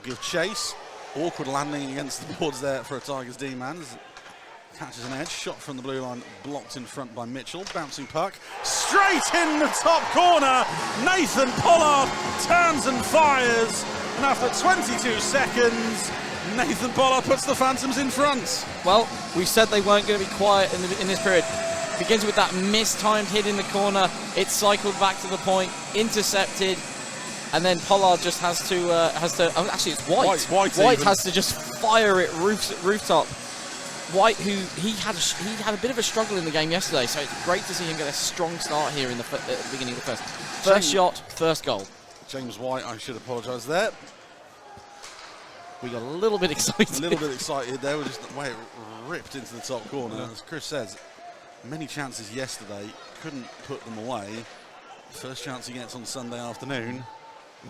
give chase. Awkward landing against the boards there for a Tigers D-man. Catches an edge, shot from the blue line, blocked in front by Mitchell. Bouncing puck, straight in the top corner. Nathan Pollard turns and fires. And after 22 seconds, Nathan Pollard puts the Phantoms in front. Well, we said they weren't going to be quiet in this period. Begins with that mistimed hit in the corner. It cycled back to the point, intercepted, and then Pollard just has to oh, actually it's White. White has to just fire it rooftop. White, who he had a bit of a struggle in the game yesterday, so it's great to see him get a strong start here in the beginning of the first shot, first goal. James White, I should apologise there. We got a little bit excited. A little bit excited there, with just the way it ripped into the top corner. As Chris says, many chances yesterday, couldn't put them away. First chance he gets on Sunday afternoon,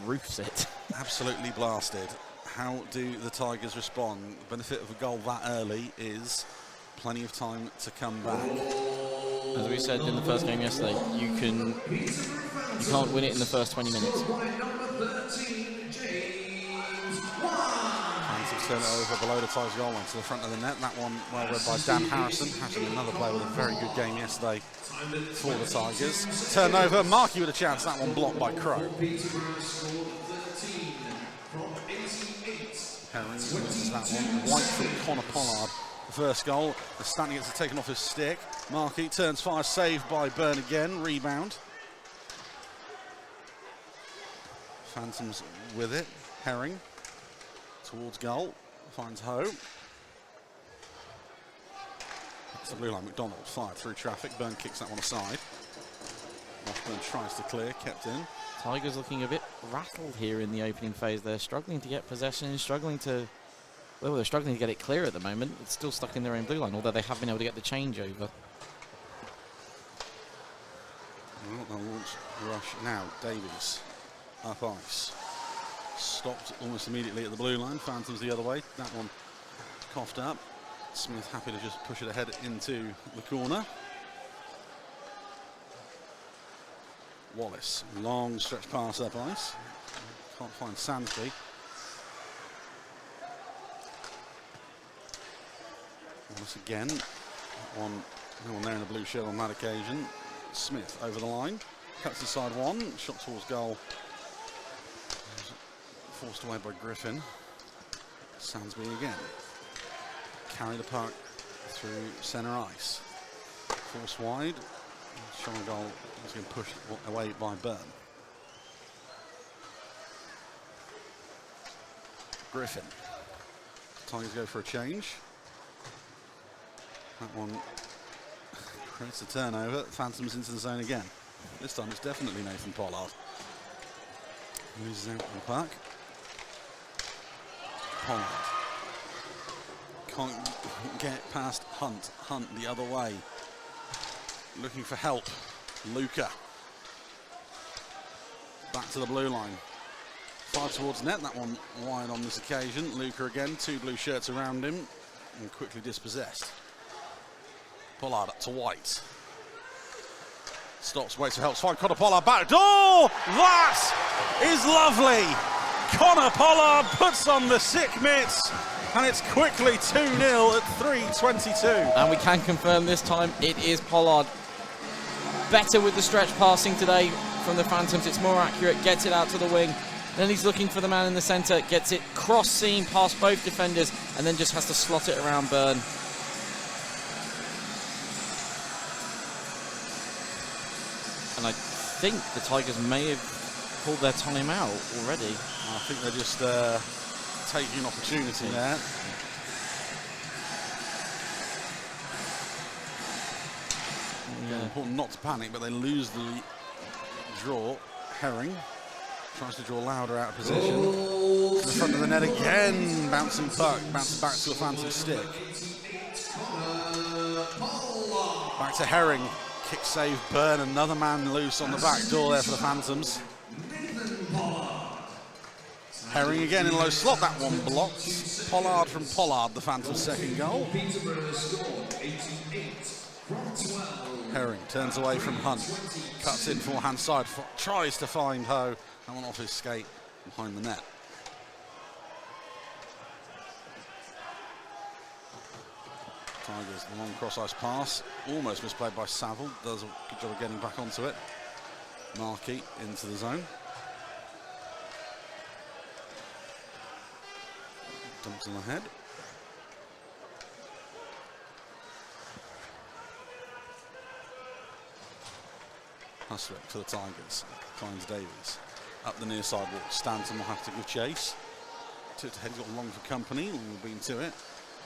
roofs it. Absolutely blasted. How do the Tigers respond? The benefit of a goal that early is plenty of time to come back. As we said in the first game yesterday, you can't win it in the first 20 minutes. Turn it over below the Tigers goal line to the front of the net. That one well read by Dan Harrison. Harrison, another player with a very good game yesterday for the Tigers. Turn over, Markey with a chance. That one blocked by Crow. Herring loses that one. White from Connor Pollard. The first goal. The standing gets it taken off his stick. Markey turns, fires, saved by Byrne again. Rebound. Phantoms with it. Herring towards goal, finds Ho. It's the blue line, McDonald fired through traffic, Byrne kicks that one aside. Washburn tries to clear, kept in. Tigers looking a bit rattled here in the opening phase. They're struggling to get possession, they're struggling to get it clear at the moment. It's still stuck in their own blue line, although they have been able to get the changeover. Well, they'll launch rush now, Davies, up ice. Stopped almost immediately at the blue line. Phantoms the other way. That one coughed up. Smith happy to just push it ahead into the corner. Wallace, long stretch pass up ice. Can't find Sansby. Wallace again. No one there in a blue shirt on that occasion. Smith over the line. Cuts inside one. Shot towards goal. Forced away by Griffin. Sansby again. Carry the puck through centre ice. Force wide. Shot on goal is going to push away by Byrne. Griffin. Tigers go for a change. That one creates a turnover. Phantoms into the zone again. This time it's definitely Nathan Pollard. Loses out on the puck. Pollard can't get past Hunt. Hunt the other way. Looking for help. Luca. Back to the blue line. Far towards net. That one wide on this occasion. Luca again. Two blue shirts around him. And quickly dispossessed. Pollard up to White. Stops, waits for help. Find Connor Pollard back door. That is lovely. Connor Pollard puts on the sick mitts, and it's quickly 2-0 at 3:22. And we can confirm this time it is Pollard. Better with the stretch passing today from the Phantoms. It's more accurate, gets it out to the wing. Then he's looking for the man in the centre, gets it cross seam past both defenders, and then just has to slot it around Byrne. And I think the Tigers may have pulled their time out already. I think they're just taking an opportunity there. Yeah. Important not to panic, but they lose the draw. Herring tries to draw Lauder out of position. To the front of the net again. Bouncing puck, bouncing back to a Phantom stick. Back to Herring. Kick save, Byrne, another man loose on the back door there for the Phantoms. Herring again in low slot, that one blocked. Pollard from Pollard, the Phantoms' second goal. Herring turns away from Hunt, cuts in forehand side, tries to find Ho. That one off his skate behind the net. Tigers, the long cross-ice pass, almost misplayed by Saville, does a good job of getting back onto it. Markey into the zone. Dumps on the head. Hustler for the Tigers, finds Davies. Up the near side wall, Stanton will have to give chase. Took to head, got long for company, we've been to it.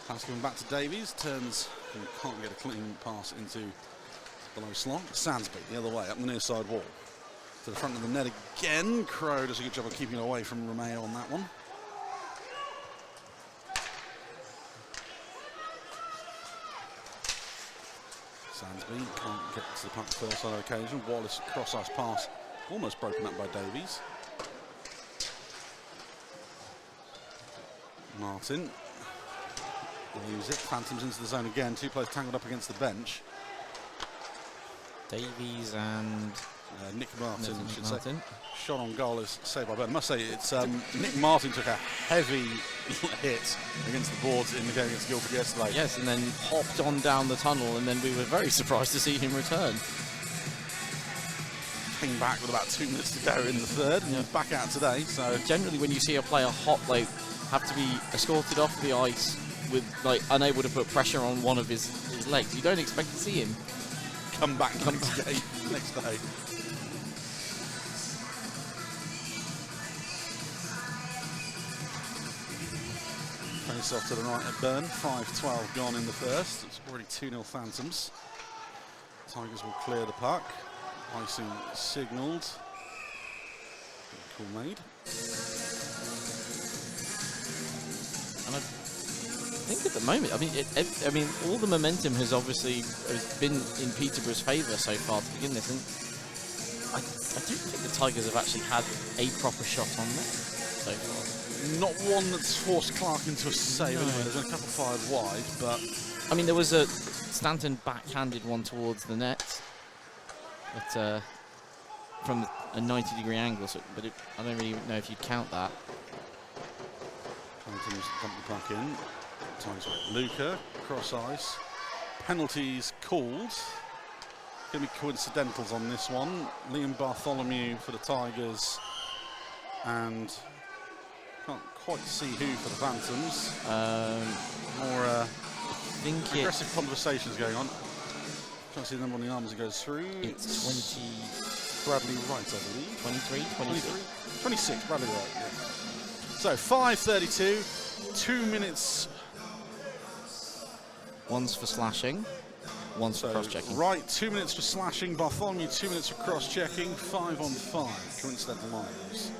Pass given back to Davies, turns and can't get a clean pass into below slot. Sandsby the other way, up the near side wall. To the front of the net again. Crow does a good job of keeping away from Romeo on that one. Sandsby can't get to the puck first on occasion. Wallace cross-ice pass, almost broken up by Davies. Martin leaves it. Phantoms into the zone again. Two players tangled up against the bench. Davies and Nick Martin, should Martin. say. Shot on goal is saved by Ben. I must say, it's Nick Martin took a heavy hit against the boards in the game against Guildford yesterday. Yes, and then hopped on down the tunnel, and then we were very surprised to see him return. Came back with about 2 minutes to go in the third, and he's back out today. So generally, when you see a player hop, like, have to be escorted off the ice with, like, unable to put pressure on one of his legs, you don't expect to see him come back next day. Face off to the right at Burn. 5-12 gone in the first. It's already 2-0 Phantoms. Tigers will clear the puck. Icing signalled. Call made. And I think at the moment, I mean, all the momentum has obviously been in Peterborough's favour so far to begin this, and I do think the Tigers have actually had a proper shot on net so far. Not one that's forced Clark into a save anyway. There's been a couple fired wide, but I mean, there was a Stanton backhanded one towards the net, but from a 90-degree angle. So, but I don't really know if you'd count that. Phantoms dump the puck in. Times with Luca, cross ice. Penalties called. Going to be coincidentals on this one. Liam Bartholomew for the Tigers, and can't quite see who for the Phantoms. More aggressive conversations going on. Trying to see the number on the arm as it goes through. It's 20. Bradley Wright, I believe. 23? 26, Bradley Wright, yeah. So 5:32, 2 minutes. One's for slashing, one's for cross-checking. Right, 2 minutes for slashing. Bartholomew, 2 minutes for cross-checking. 5 on 5. Coincidental lines.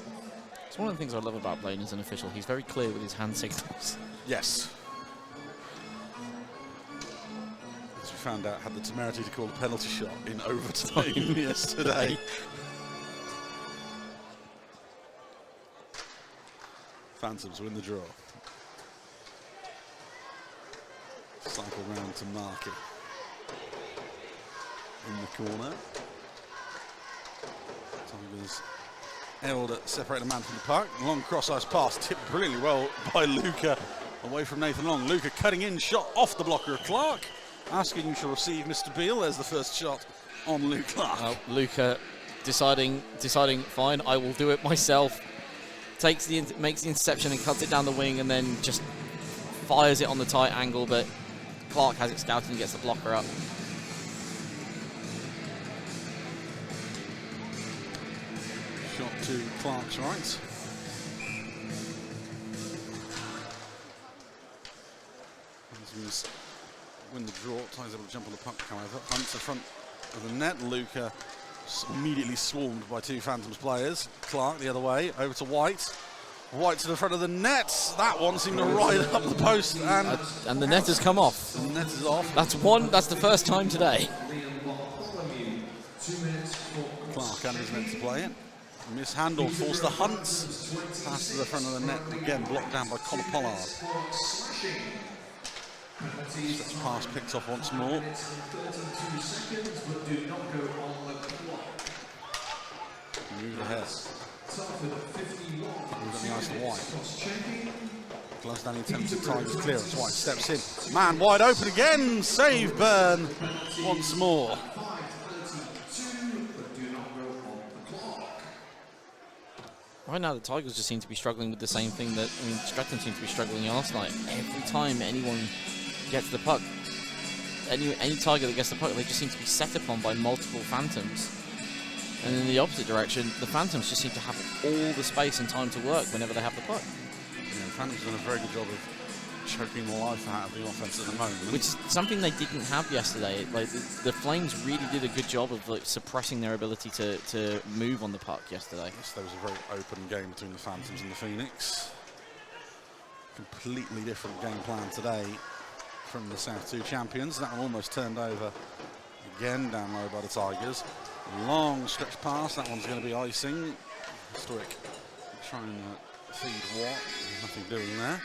It's one of the things I love about Blaine as an official. He's very clear with his hand signals. Yes. As we found out, had the temerity to call a penalty shot in overtime yesterday. Phantoms win the draw. Cycle round to Markey. In the corner. Tigers able to separate the man from the puck. Long cross-ice pass, tipped brilliantly well by Luca. Away from Nathan Long. Luca cutting in, shot off the blocker of Clark. Asking you shall receive, Mr. Beale. There's the first shot on Luke Clark. Luca deciding, fine, I will do it myself. Makes the interception and cuts it down the wing, and then just fires it on the tight angle, but Clark has it scouted and gets the blocker up. Shot to Clark's right. Phantoms win the draw. Tigers able to jump on the puck, however. Hunt to front of the net. Luca immediately swarmed by two Phantoms players. Clark the other way, over to White. White to the front of the net. That one seemed to ride up the post, and the net has come off. The net is off. That's the first time today. Clark under his net to play it. Mishandled, forced the Hunt. Pass to the front of the net, again blocked down by Connor Pollard. Stretch pass picked off once more. Move ahead. Move it nice to White. Gloves down the attempted Tigers clearance. White steps in. Man wide open again. Save Byrne once more. Right now, the Tigers just seem to be struggling with the same thing that, I mean, Streatham seemed to be struggling last night. Every time anyone gets the puck, any Tiger that gets the puck, they just seem to be set upon by multiple Phantoms. And in the opposite direction, the Phantoms just seem to have all the space and time to work whenever they have the puck. Yeah, the Phantoms have done a very good job of choking the life out of the offense at the moment. Which is something they didn't have yesterday. Like the Flames really did a good job of like suppressing their ability to move on the puck yesterday. Yes, there was a very open game between the Phantoms and the Phoenix. Completely different game plan today from the South 2 champions. That one almost turned over again down low by the Tigers. Long stretch pass, that one's going to be icing. Stoic trying to feed Watt, nothing doing there.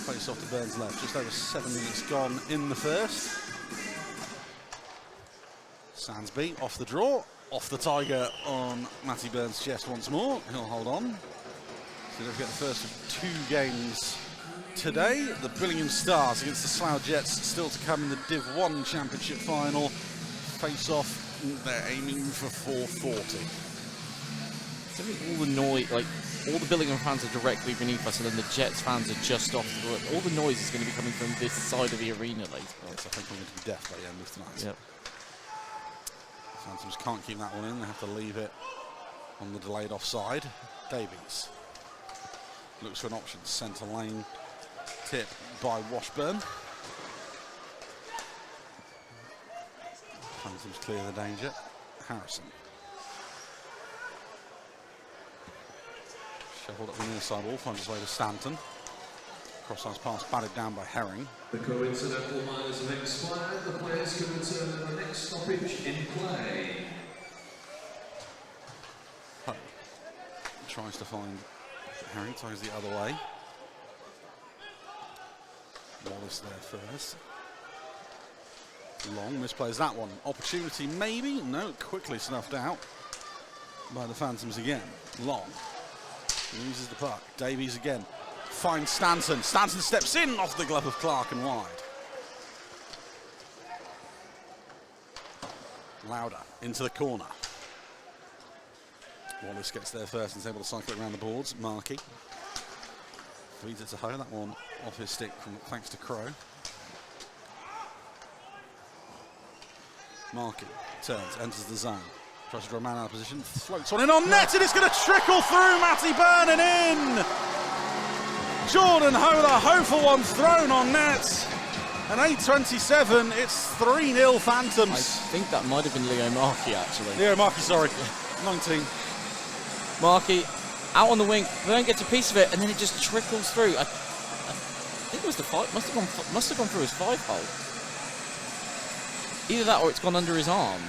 Face off to Burns left, just over 7 minutes gone in the first. Sandsby off the draw, off the Tiger on Matty Burns' chest once more. He'll hold on. So don't forget the first of 2 games today. The Billingham Stars against the Slough Jets still to come in the Div 1 Championship final. Face off, they're aiming for 440. I think all the noise, like all the Billingham fans are directly beneath us, and then the Jets fans are just off. All the noise is going to be coming from this side of the arena later. Yes, I think we're going to be deaf by the end of tonight. Yep. Phantoms can't keep that one in, they have to leave it on the delayed offside. Davies looks for an option, centre lane tip by Washburn. Phantoms clear the danger. Harrison. Shuffled up the near side wall, finds his way to Stanton. Cross-ice pass batted down by Herring. The coincidental minors have expired. The players can return at the next stoppage in play. Ho tries to find Herring, ties the other way. Wallace there first. Long misplays that one. Opportunity maybe? No, quickly snuffed out by the Phantoms again. Long loses the puck. Davies again. Finds Stanton. Stanton steps in off the glove of Clark and wide. Lauder into the corner. Wallace gets there first and is able to cycle it around the boards. Markey feeds it to Ho. That one off his stick thanks to Crow. Markey turns, enters the zone. Tries to draw a man out of position. Floats one in on net and it's going to trickle through Matty Byrne and in! Jordan Ho, the Ho for one thrown on net. And 8:27, it's 3-0 Phantoms. I think that might have been Leo Markey, actually. Leo Markey, sorry. 19. Markey out on the wing. Byrne gets a piece of it, and then it just trickles through. I think it was the 5. Must have gone through his 5-hole. Either that or it's gone under his arm.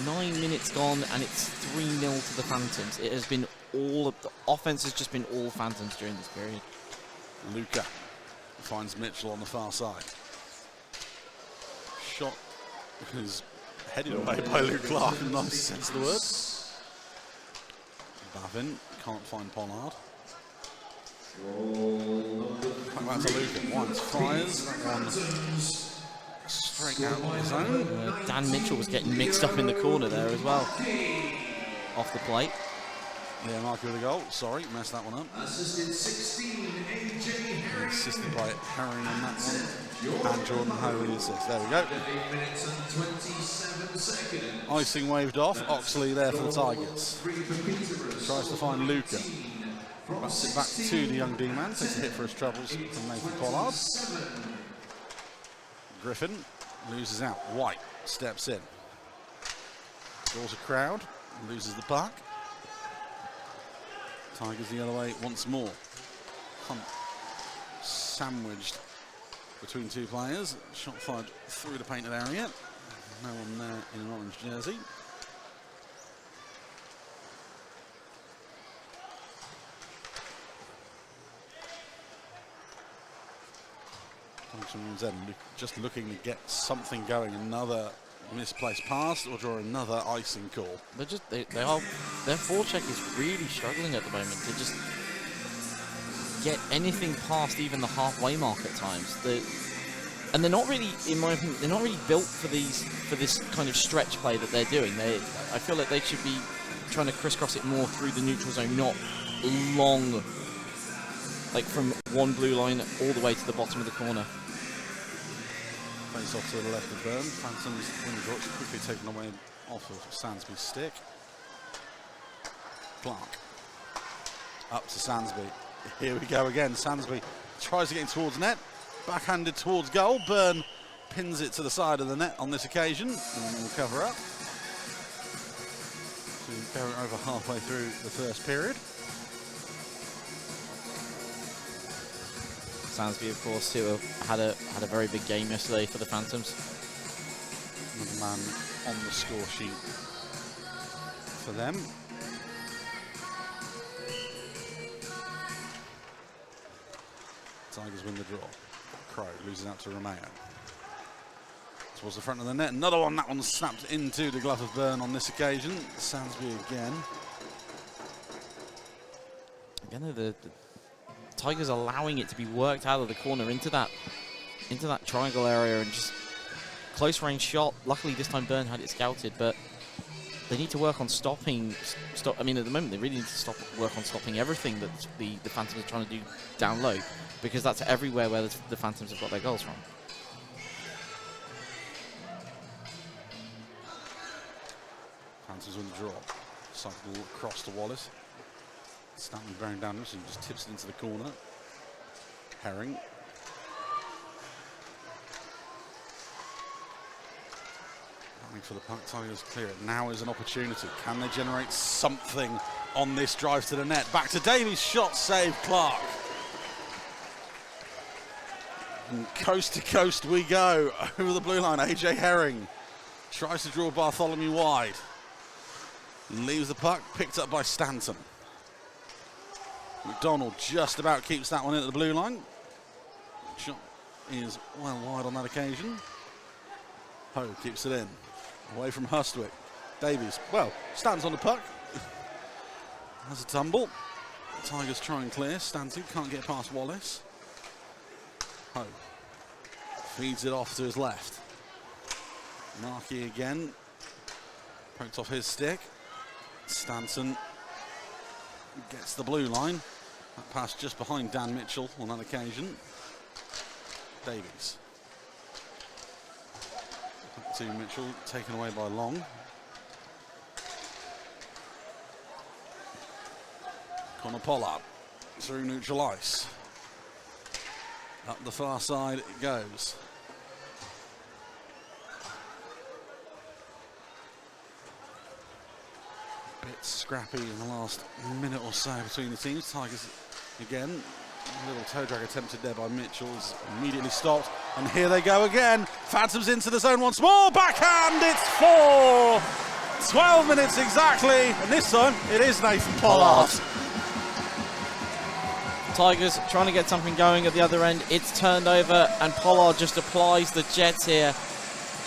9 minutes gone, and it's 3-0 to the Phantoms. It has been all of the offense has just been all Phantoms during this period. Luca finds Mitchell on the far side. Shot is headed away by Luke Clark in the nicest sense of the word. Bavin can't find Pollard. Back to Luca. Once fires. That one straight out on his own. Dan Mitchell was getting mixed up in the corner there as well. Off the plate. Yeah, Markey with a goal. Sorry, messed that one up. Assisted 16, AJ Herring. Assisted by Herring on that one. And Jordan Ho in the assist. There we go. 15 minutes and 27 seconds. Icing waved off. Oxley there for the Tigers. 3 for Peterborough. Tries to find Luca. Backs it back to the young D-man. Takes a hit for his troubles from Nathan Pollard. Griffin loses out. White steps in. Draws a crowd. Loses the puck. Tigers the other way once more. Hunt sandwiched between two players. Shot fired through the painted area. No one there in an orange jersey. Just looking to get something going. Another misplaced pass or draw another icing call. Their forecheck is really struggling at the moment to just get anything past even the halfway mark at times. And they're not really, in my opinion, they're not really built for this kind of stretch play that they're doing. I feel like they should be trying to crisscross it more through the neutral zone, not long, like from one blue line all the way to the bottom of the corner. Face off to the left of Byrne. Phantom's wing draw quickly taken away off of Sansby's stick. Clark up to Sansby. Here we go again. Sansby tries to get towards net. Backhanded towards goal. Byrne pins it to the side of the net on this occasion. And will cover up. So go over halfway through the first period. Sansby, of course, who had a very big game yesterday for the Phantoms. Another man on the score sheet for them. Tigers win the draw. Crow loses out to Romeo. Towards the front of the net. Another one. That one snapped into the glove of Byrne on this occasion. Sansby again. Again, the Tigers allowing it to be worked out of the corner into that triangle area and just close range shot. Luckily this time Byrne had it scouted, but they need to work on stopping. I mean, at the moment they really need to work on stopping everything that the Phantoms are trying to do down low, because that's everywhere where the Phantoms have got their goals from. Phantoms win the draw. Cycle across to Wallace. Stanton bearing down, so he just tips it into the corner. Herring. Running for the puck, Tigers clear it. Now is an opportunity. Can they generate something on this drive to the net? Back to Davies, shot saved Clark. And coast to coast we go. Over the blue line, AJ Herring tries to draw Bartholomew wide. Leaves the puck, picked up by Stanton. McDonald just about keeps that one into the blue line. Shot is well wide on that occasion. Ho keeps it in. Away from Hustwick. Davies, well, stands on the puck. Has a tumble. Tigers try and clear. Stanton can't get past Wallace. Ho feeds it off to his left. Markey again. Poked off his stick. Stanton gets the blue line. That pass just behind Dan Mitchell on that occasion. Davies. Back to Mitchell, taken away by Long. Connor Pollard through neutral ice. Up the far side it goes. Bit scrappy in the last minute or so between the teams. Tigers again, a little toe drag attempted there by Mitchell is immediately stopped, and here they go again. Phantoms into the zone once more, backhand, it's 4. 12 minutes exactly, and this time it is Nathan Pollard. Tigers trying to get something going at the other end. It's turned over and Pollard just applies the jets here.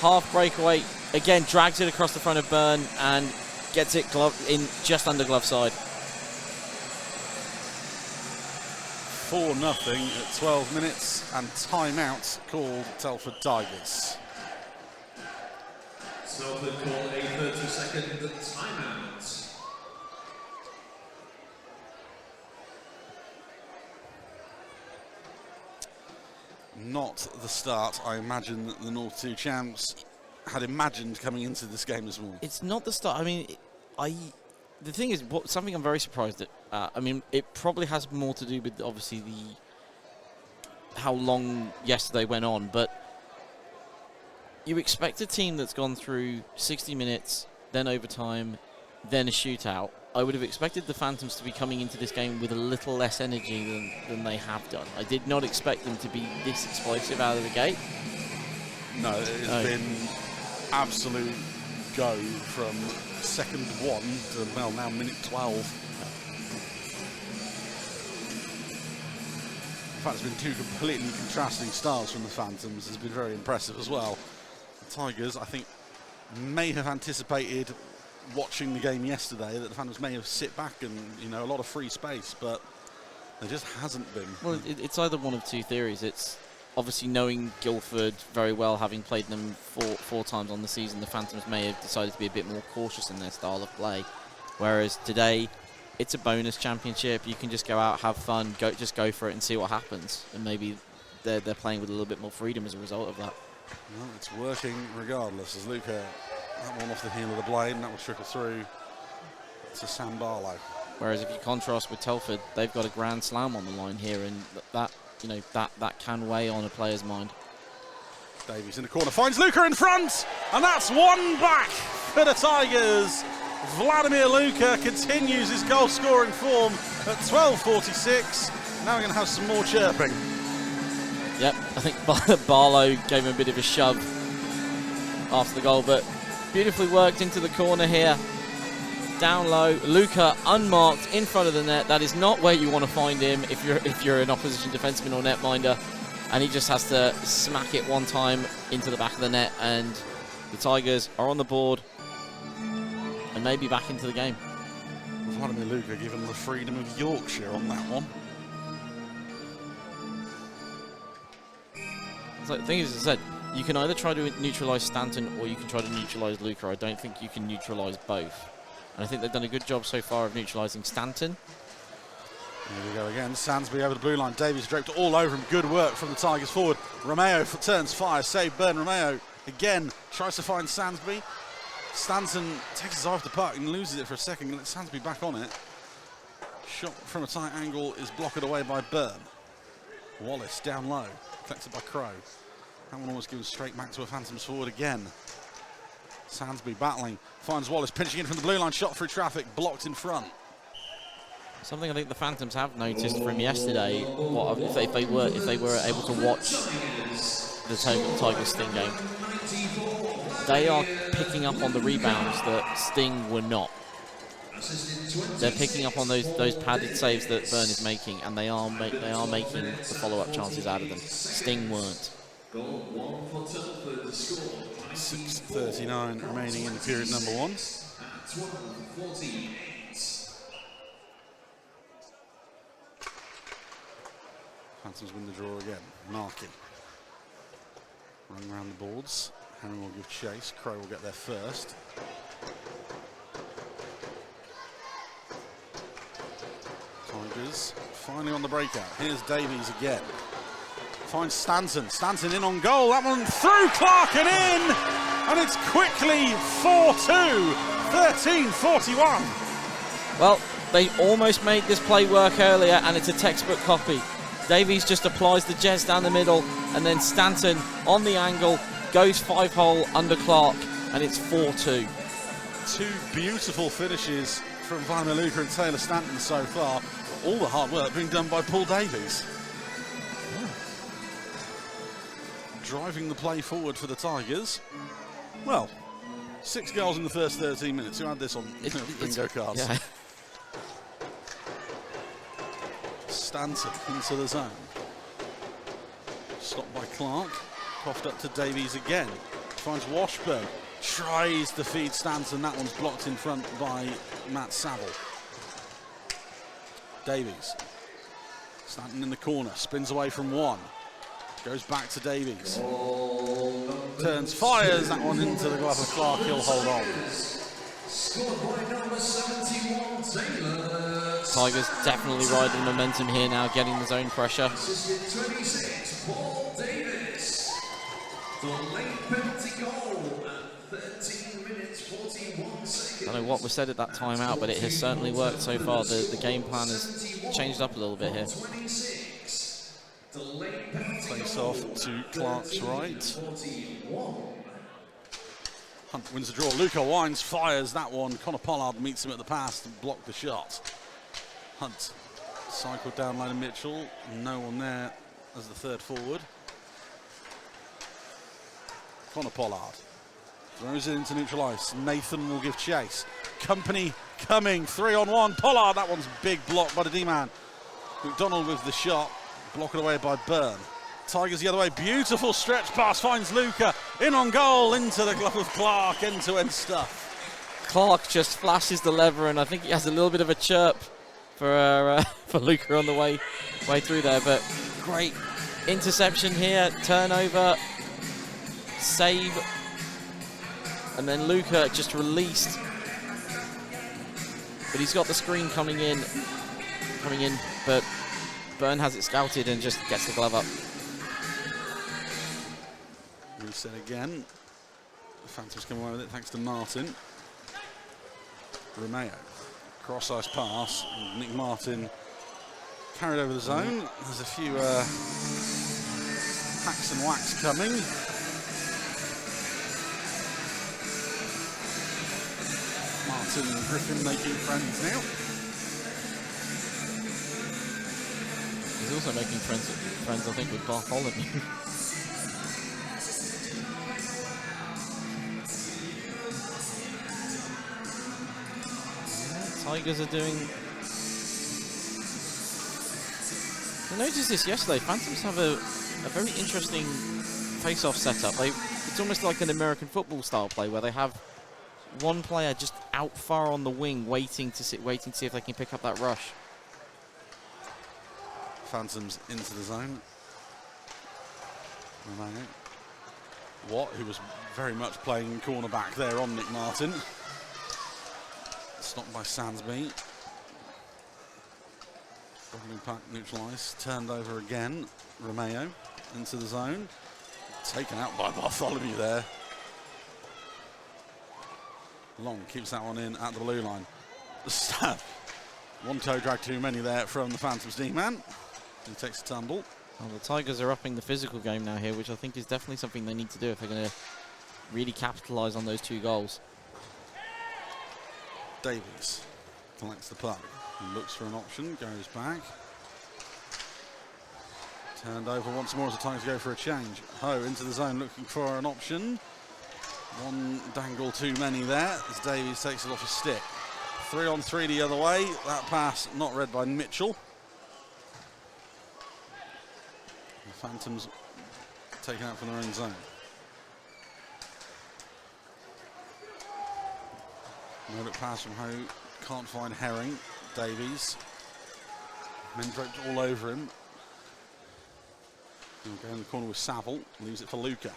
Half breakaway, again drags it across the front of Byrne and gets it in just under glove side. 4-0 at 12 minutes and timeout called Telford Tigers. Telford call a 30-second timeout. Not the start I imagine that the North 2 champs had imagined coming into this game this morning. It's not the start. I mean, the thing is, something I'm very surprised at. I mean, it probably has more to do with obviously how long yesterday went on, but you expect a team that's gone through 60 minutes, then overtime, then a shootout, I would have expected the Phantoms to be coming into this game with a little less energy than they have done. I did not expect them to be this explosive out of the gate. No, it's been absolute go from second 1 to, well, now minute 12. In fact, it's been two completely contrasting styles from the Phantoms. It's been very impressive as well. The Tigers, I think, may have anticipated watching the game yesterday that the Phantoms may have sit back and, you know, a lot of free space, but there just hasn't been. Well, it's either one of two theories. It's obviously knowing Guildford very well, having played them four times on the season, the Phantoms may have decided to be a bit more cautious in their style of play. Whereas today, it's a bonus championship. You can just go out, have fun, just go for it and see what happens. And maybe they're playing with a little bit more freedom as a result of that. Well, it's working regardless, as Luca, that one off the heel of the blade, and that will trickle through to Sam Barlow. Whereas if you contrast with Telford, they've got a grand slam on the line here, and that can weigh on a player's mind. Davies in the corner, finds Luca in front, and that's one back for the Tigers. Vladimir Luca continues his goal-scoring form at 12:46. Now we're going to have some more chirping. Yep, I think Barlow gave him a bit of a shove after the goal, but beautifully worked into the corner here. Down low, Luca unmarked in front of the net. That is not where you want to find him if you're an opposition defenseman or netminder. And he just has to smack it one time into the back of the net, and the Tigers are on the board and maybe back into the game. Vladimir Luca giving the freedom of Yorkshire on that one. So the thing is, as I said, you can either try to neutralise Stanton or you can try to neutralise Luca. I don't think you can neutralise both. And I think they've done a good job so far of neutralising Stanton. Here we go again. Sansby over the blue line. Davies draped all over him. Good work from the Tigers forward. Romeo turns fire. Save Burn. Romeo again tries to find Sansby. Stanton takes his eye off the puck and loses it for a second. Lets Sansby back on it. Shot from a tight angle is blocked away by Burn. Wallace down low. Collected by Crow. That one almost given straight back to a Phantoms forward again. Sansby battling. Finds Wallace pinching in from the blue line. Shot through traffic. Blocked in front. Something I think the Phantoms have noticed from yesterday, if they were able to watch the Tigers Sting game, they are picking up on the rebounds that Sting were not. They're picking up on those padded saves that Burn is making, and they are making the follow-up chances out of them. Sting weren't. 6:39 remaining in period number 1. Phantoms win the draw again. Markey. Run around the boards. Herring will give chase. Crow will get there first. Tigers finally on the breakout. Here's Davies again. Finds Stanton. Stanton in on goal. That one through Clark and in. And it's quickly 4-2. 13:41. Well, they almost made this play work earlier, and it's a textbook copy. Davies just applies the jazz down the middle, and then Stanton on the angle goes 5-hole under Clark, and it's 4-2. Two beautiful finishes from Vladimir Luca and Taylor Stanton so far. All the hard work being done by Paul Davies. Driving the play forward for the Tigers. Well, 6 goals in the first 13 minutes. Who had this on bingo cards? Yeah. Stanton into the zone. Stopped by Clark. Coughed up to Davies again. Finds Washburn. Tries to feed Stanton. That one's blocked in front by Matt Saville. Davies. Stanton in the corner. Spins away from one. Goes back to Davies. Turns, fires that one into the glove of Clark. He'll hold on. Tigers definitely riding momentum here now, getting the zone pressure. I don't know what was said at that timeout, but it has certainly worked so far. The game plan has changed up a little bit here. Face off to Clark's right. Hunt wins the draw. Luca Wines fires that one. Connor Pollard meets him at the pass to block the shot. Hunt cycled down line of Mitchell. No one there as the third forward. Connor Pollard throws it into neutral ice. Nathan will give chase. Company coming, 3-on-1. Pollard, that one's big block by the D-man. McDonald with the shot, blocked away by Byrne. Tigers the other way, beautiful stretch pass, finds Luca, in on goal, into the glove of Clark, end-to-end stuff. Clark just flashes the lever, and I think he has a little bit of a chirp for Luca on the way through there, but great interception here, turnover, save, and then Luca just released, but he's got the screen coming in, but Byrne has it scouted and just gets the glove up. Reset again. The Phantoms come away with it thanks to Martin. Romeo, cross-ice pass. Nick Martin carried over the zone. There's a few hacks and whacks coming. Martin and Griffin making friends now. He's also making friends I think, with Bartholomew. Tigers are doing... I noticed this yesterday. Phantoms have a very interesting face-off setup. It's almost like an American football style play where they have one player just out far on the wing waiting to see if they can pick up that rush. Phantoms into the zone. Romeo. Watt, who was very much playing cornerback there on Nick Martin. Stopped by Sansby. Bottling puck neutralised. Turned over again. Romeo into the zone. Taken out by Bartholomew there. Long keeps that one in at the blue line. One toe drag too many there from the Phantoms D-man. He takes a tumble. Well, the Tigers are upping the physical game now here, which I think is definitely something they need to do if they're going to really capitalise on those 2 goals. Davies collects the puck, looks for an option, goes back. Turned over once more as the Tigers go for a change. Ho into the zone looking for an option. One dangle too many there as Davies takes it off his stick. 3-on-3 the other way. That pass not read by Mitchell. The Phantoms taken out from their own zone. No look pass from Ho, can't find Herring. Davies. Men draped all over him. He'll go in the corner with Saville, leaves it for Luca.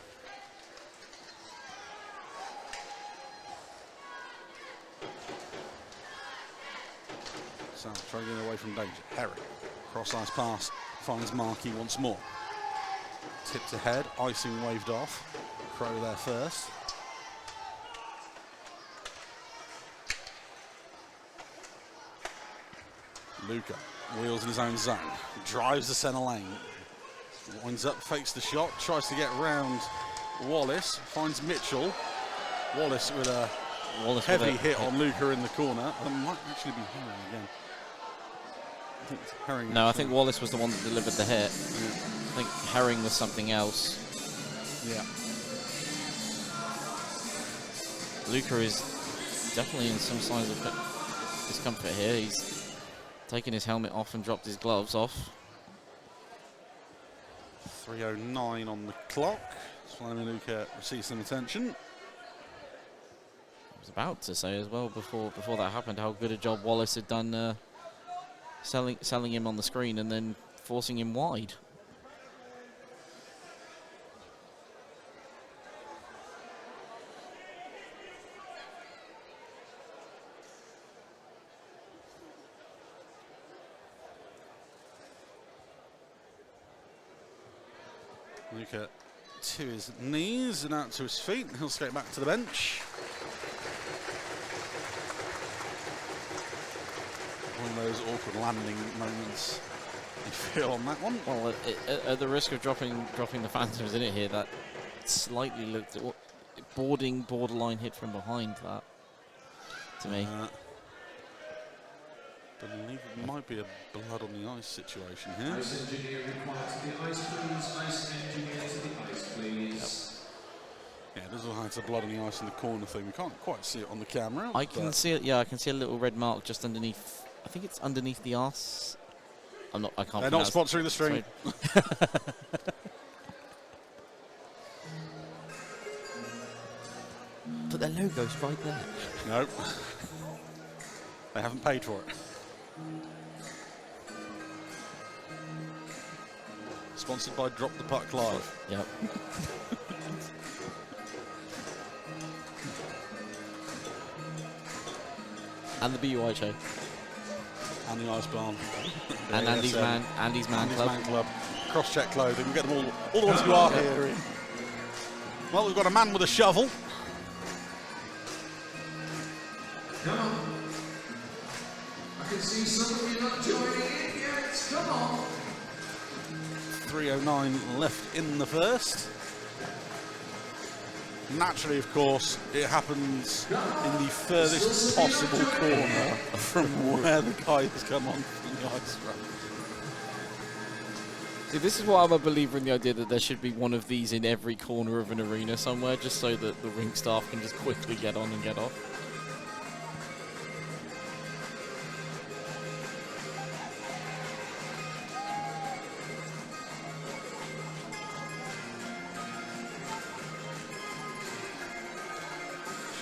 Saville trying to get away from danger. Herring, cross-ice pass, finds Markey once more. Tipped ahead, icing waved off. Crow there first. Luca wheels in his own zone, drives the centre lane, winds up, fakes the shot, tries to get round Wallace, finds Mitchell. Wallace with a heavy hit on Luca in the corner. It might actually be Herring again. I think it's Herring. No, I think Wallace was the one that delivered the hit. Yeah. I think Herring was something else. Yeah. Luca is definitely in some signs of discomfort here. He's taken his helmet off and dropped his gloves off. 3:09 on the clock. Vladimir Luca receives some attention. I was about to say as well before that happened how good a job Wallace had done selling him on the screen and then forcing him wide. Luca to his knees and out to his feet. He'll skate back to the bench. One of those awkward landing moments you feel on that one. Well, at the risk of dropping the Phantoms in it here, that slightly looked, it borderline hit from behind that, to me. Believe it might be a blood on the ice situation here. Ice engineer required to the ice, please. Ice engineer to the ice, please. Yeah, there's all kinds of blood on the ice in the corner thing. We can't quite see it on the camera. I can see it. Yeah, I can see a little red mark just underneath. I think it's underneath the arse. I can't. They're not sponsoring the stream. But their logo's right there. Nope. They haven't paid for it. Sponsored by Drop the Puck Live. Yep. And the BUIHA. And the Ice Barn. And Andy's Man Club. Cross-check clothing. We get them all the ones who are here in. Well, we've got a man with a shovel. Come on. I can see some of you not joining in yet. Come on. 3:09 left in the first. Naturally, of course, it happens in the furthest possible corner from where the guy has come on from the ice run. See, this is why I'm a believer in the idea that there should be one of these in every corner of an arena somewhere, just so that the rink staff can just quickly get on and get off.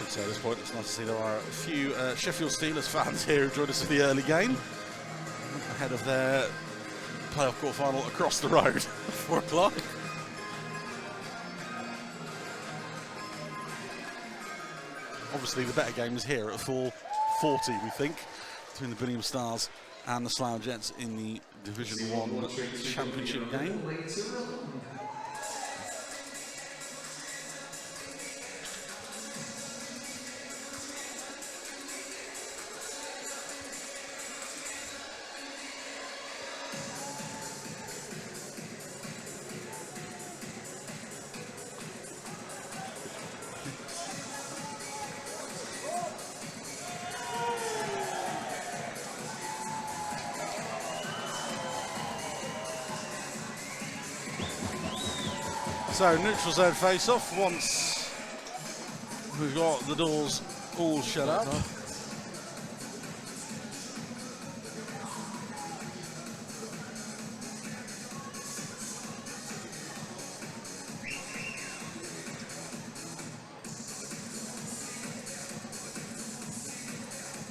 So at this point, it's nice to see there are a few Sheffield Steelers fans here who joined us for the early game, ahead of their playoff quarter-final across the road at 4 o'clock. Obviously, the better game is here at 4:40, we think, between the Billingham Stars and the Slough Jets in the Division 1 Championship game. So, neutral zone face-off once we've got the doors all shut up.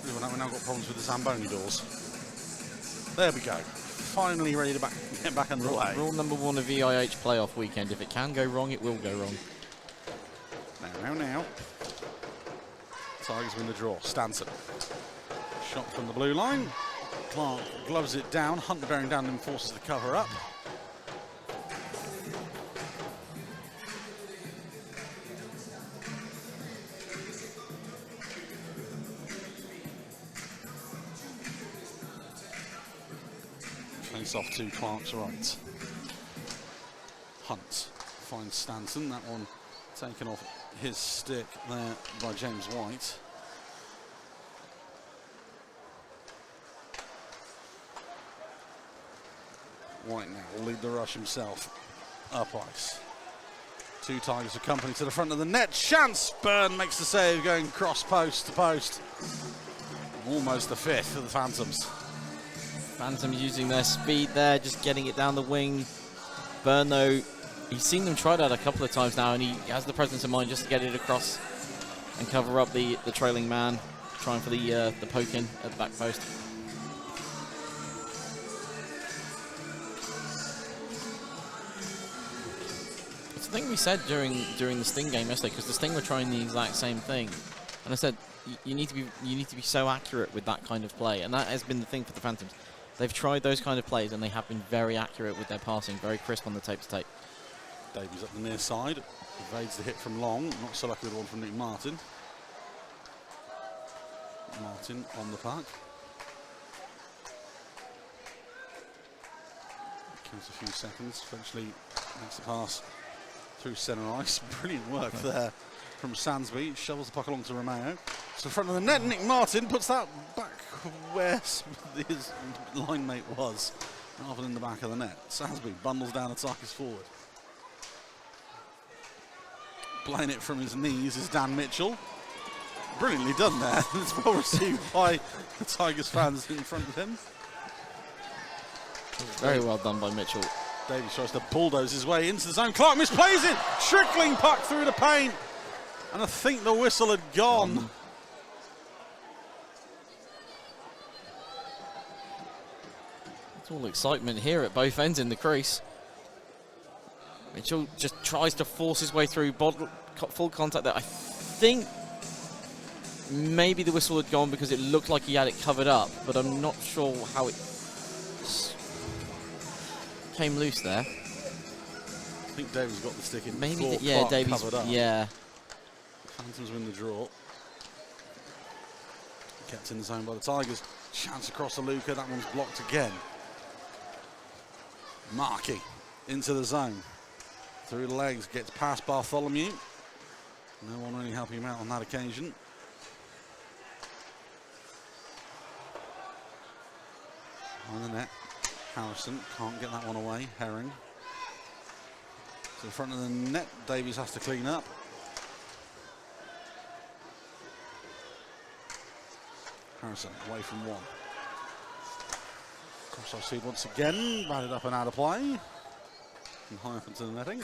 We've now got problems with the Zamboni doors. There we go. Finally ready to get back underway. Rule number 1 of VIH playoff weekend: if it can go wrong, it will go wrong. Now. Tigers win the draw. Stanton. Shot from the blue line. Clark gloves it down. Hunt bearing down and forces the cover up. Face off to Clark's right. Hunt finds Stanton. That one taken off his stick there by James White. White now will lead the rush himself. Up ice. Two Tigers accompany to the front of the net. Chance! Byrne makes the save, going cross post to post. Almost the fifth for the Phantoms. Phantoms using their speed there, just getting it down the wing. Byrne, though, he's seen them try that a couple of times now, and he has the presence of mind just to get it across and cover up the trailing man, trying for the poke in at the back post. It's the thing we said during the Sting game yesterday, because the Sting were trying the exact same thing, and I said you need to be so accurate with that kind of play, and that has been the thing for the Phantoms. They've tried those kind of plays, and they have been very accurate with their passing, very crisp on the tape-to-tape. Davies up the near side, evades the hit from Long, not so lucky with the one from Nick Martin. Martin on the puck. Counts a few seconds, eventually makes the pass through centre ice. Brilliant work there from Sansby. Shovels the puck along to Romeo. So in front of the net, Nick Martin puts that back where his line mate was, rather than the back of the net. Sansby bundles down the Tigers forward. Playing it from his knees is Dan Mitchell. Brilliantly done there. It's well received by the Tigers fans in front of him. Very well done by Mitchell. Davies tries to bulldoze his way into the zone. Clark misplays it. Trickling puck through the paint. And I think the whistle had gone. It's all excitement here at both ends in the crease. Mitchell just tries to force his way through, full contact there. I think maybe the whistle had gone because it looked like he had it covered up, but I'm not sure how it came loose there. I think Davies got the stick in. Maybe, yeah, Davies, yeah. Phantoms win the draw. Kept in the zone by the Tigers. Chance across to Luca, that one's blocked again. Markey into the zone. Through the legs, gets past Bartholomew. No one really helping him out on that occasion. On the net, Harrison can't get that one away. Herring. To the front of the net, Davies has to clean up. Harrison away from one. Cross-side speed once again, batted up and out of play. And high up into the netting.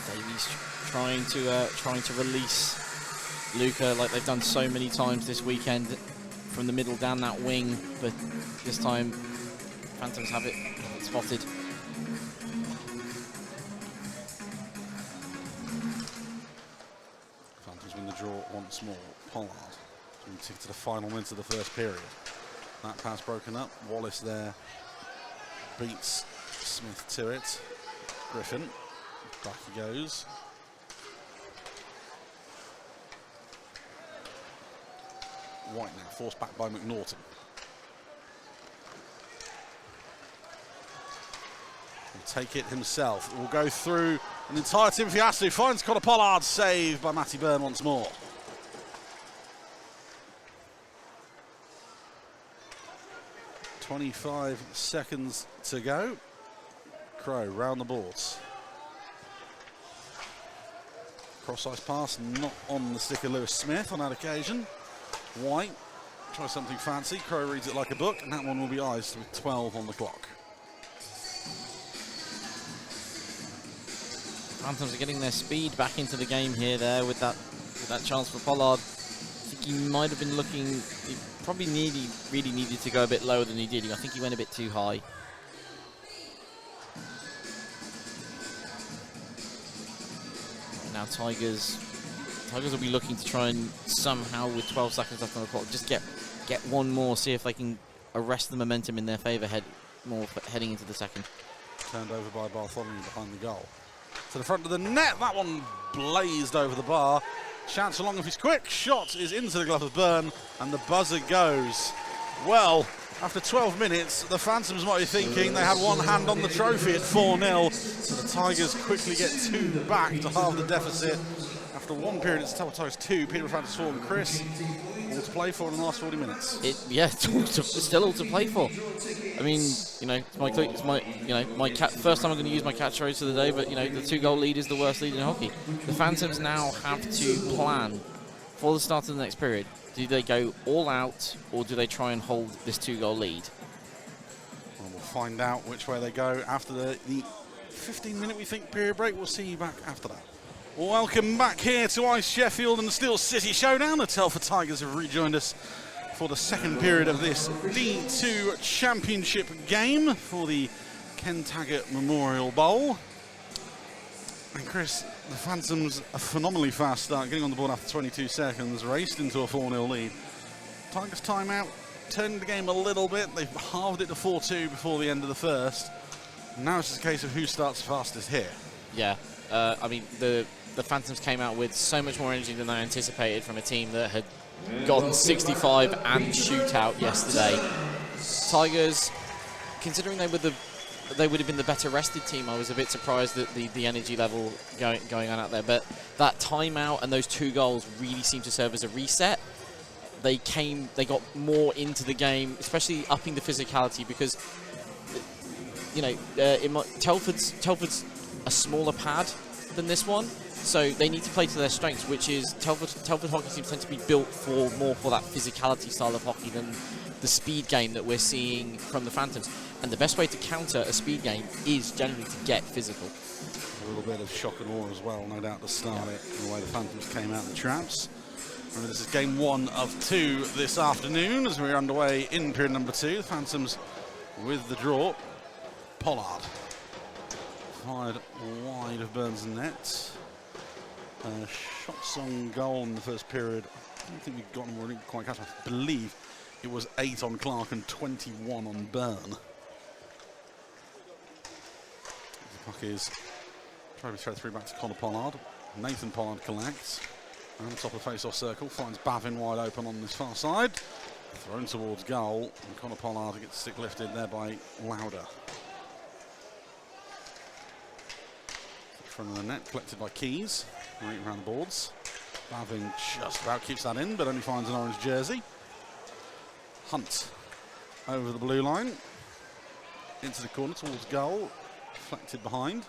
Davies trying to release Luca like they've done so many times this weekend from the middle down that wing, but this time Phantoms have it spotted. Phantoms win the draw once more. Pollard going to take to the final minutes of the first period. That pass broken up. Wallace there beats Smith to it. Griffin, back he goes. White now, forced back by McNaughton. He'll take it himself. Will go through an entire team if he has to. Finds Connor Pollard, saved by Matty Byrne once more. .25 seconds to go. Crow round the boards. Cross-ice pass, not on the stick of Lewis Smith on that occasion. White tries something fancy. Crow reads it like a book, and that one will be iced with 12 on the clock. Phantoms are getting their speed back into the game here there with that chance for Pollard. I think he might have been looking, he probably really needed to go a bit lower than he did. I think he went a bit too high. Now Tigers will be looking to try and somehow, with 12 seconds left on the clock, just get one more, see if they can arrest the momentum in their favour heading into the second. Turned over by Bartholomew behind the goal. To the front of the net, that one blazed over the bar. Chance along if he's quick. Shot is into the glove of Byrne, and the buzzer goes. Well, after 12 minutes, the Phantoms might be thinking they had one hand on the trophy at 4-0. So the Tigers quickly get two back to halve the deficit. After one period, it's Telford Tigers 2, Peterborough Phantoms 4, and Chris, all to play for in the last 40 minutes. It's still all to play for. I mean, it's my first time I'm going to use my catchphrase for the day, but the 2-goal lead is the worst lead in hockey. The Phantoms now have to plan for the start of the next period. Do they go all out, or do they try and hold this 2-goal lead? Well, we'll find out which way they go after the 15-minute, we think, period break. We'll see you back after that. Welcome back here to Ice Sheffield and the Steel City Showdown. The Telford Tigers have rejoined us for the second period of this D2 Championship game for the Ken Taggart Memorial Bowl. And Chris, the Phantoms, a phenomenally fast start, getting on the board after 22 seconds, raced into a 4-0 lead. Tigers timeout, turned the game a little bit. They've halved it to 4-2 before the end of the first. Now it's just a case of who starts fastest here. Yeah, I mean, the Phantoms came out with so much more energy than I anticipated from a team that had gotten 65 and shootout yesterday. Tigers, considering they were they would have been the better rested team. I was a bit surprised at the energy level going on out there. But that timeout and those 2 goals really seemed to serve as a reset. They got more into the game, especially upping the physicality, because Telford's a smaller pad than this one, so they need to play to their strengths, which is Telford hockey teams tend to be built more for that physicality style of hockey than the speed game that we're seeing from the Phantoms. And the best way to counter a speed game is generally to get physical. A little bit of shock and awe as well, no doubt, to start it, the way the Phantoms came out in the traps. Remember, this is game 1 of 2 this afternoon as we're underway in period number 2. The Phantoms with the draw. Pollard fired wide of Burns' net. Shots on goal in the first period. I don't think we got them, or didn't quite catch them. I believe it was 8 on Clark and 21 on Byrne. The puck is trying to throw 3 back to Connor Pollard. Nathan Pollard collects. And top of the face-off circle, finds Bavin wide open on this far side. Thrown towards goal, and Connor Pollard gets the stick lifted there by Lauder. Front of the net, collected by Keys, right around the boards. Bavin just about keeps that in, but only finds an orange jersey. Hunt over the blue line, into the corner towards goal, deflected behind.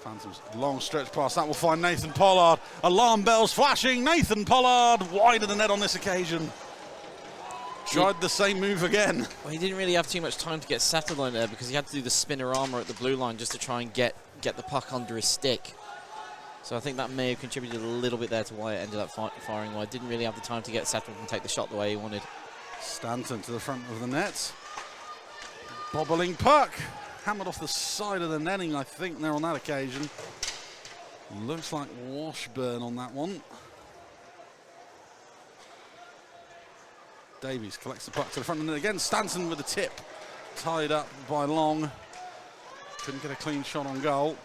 Phantoms long stretch pass, that will find Nathan Pollard. Alarm bells flashing, Nathan Pollard wide of the net on this occasion. Tried the same move again. Well, he didn't really have too much time to get settled on there because he had to do the spinner armour at the blue line just to try and get the puck under his stick. So I think that may have contributed a little bit there to why it ended up firing wide. Didn't really have the time to get settled and take the shot the way he wanted. Stanton to the front of the net. Bobbling puck. Hammered off the side of the netting, I think, there on that occasion. Looks like Washburn on that one. Davies collects the puck to the front of the net again. Stanton with the tip. Tied up by Long. Couldn't get a clean shot on goal.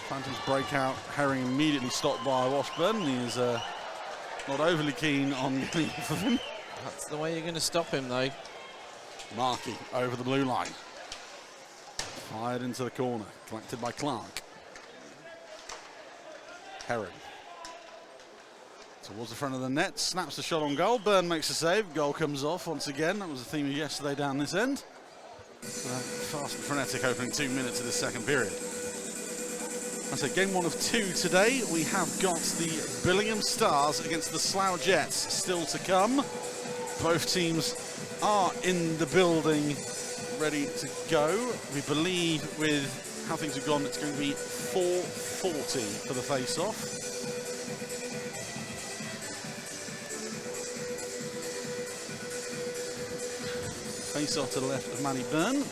Phantoms break out. Herring immediately stopped by Washburn. He is not overly keen on getting off of him. That's the way you're going to stop him, though. Markey over the blue line. Fired into the corner. Collected by Clark. Herring. Towards the front of the net. Snaps the shot on goal. Byrne makes a save. Goal comes off once again. That was the theme of yesterday down this end. Fast and frenetic opening 2 minutes of the second period. And so game 1 of 2 today. We have got the Billingham Stars against the Slough Jets still to come. Both teams are in the building, ready to go. We believe with how things have gone, it's going to be 4:40 for the face-off. Face-off to the left of Manny Byrne.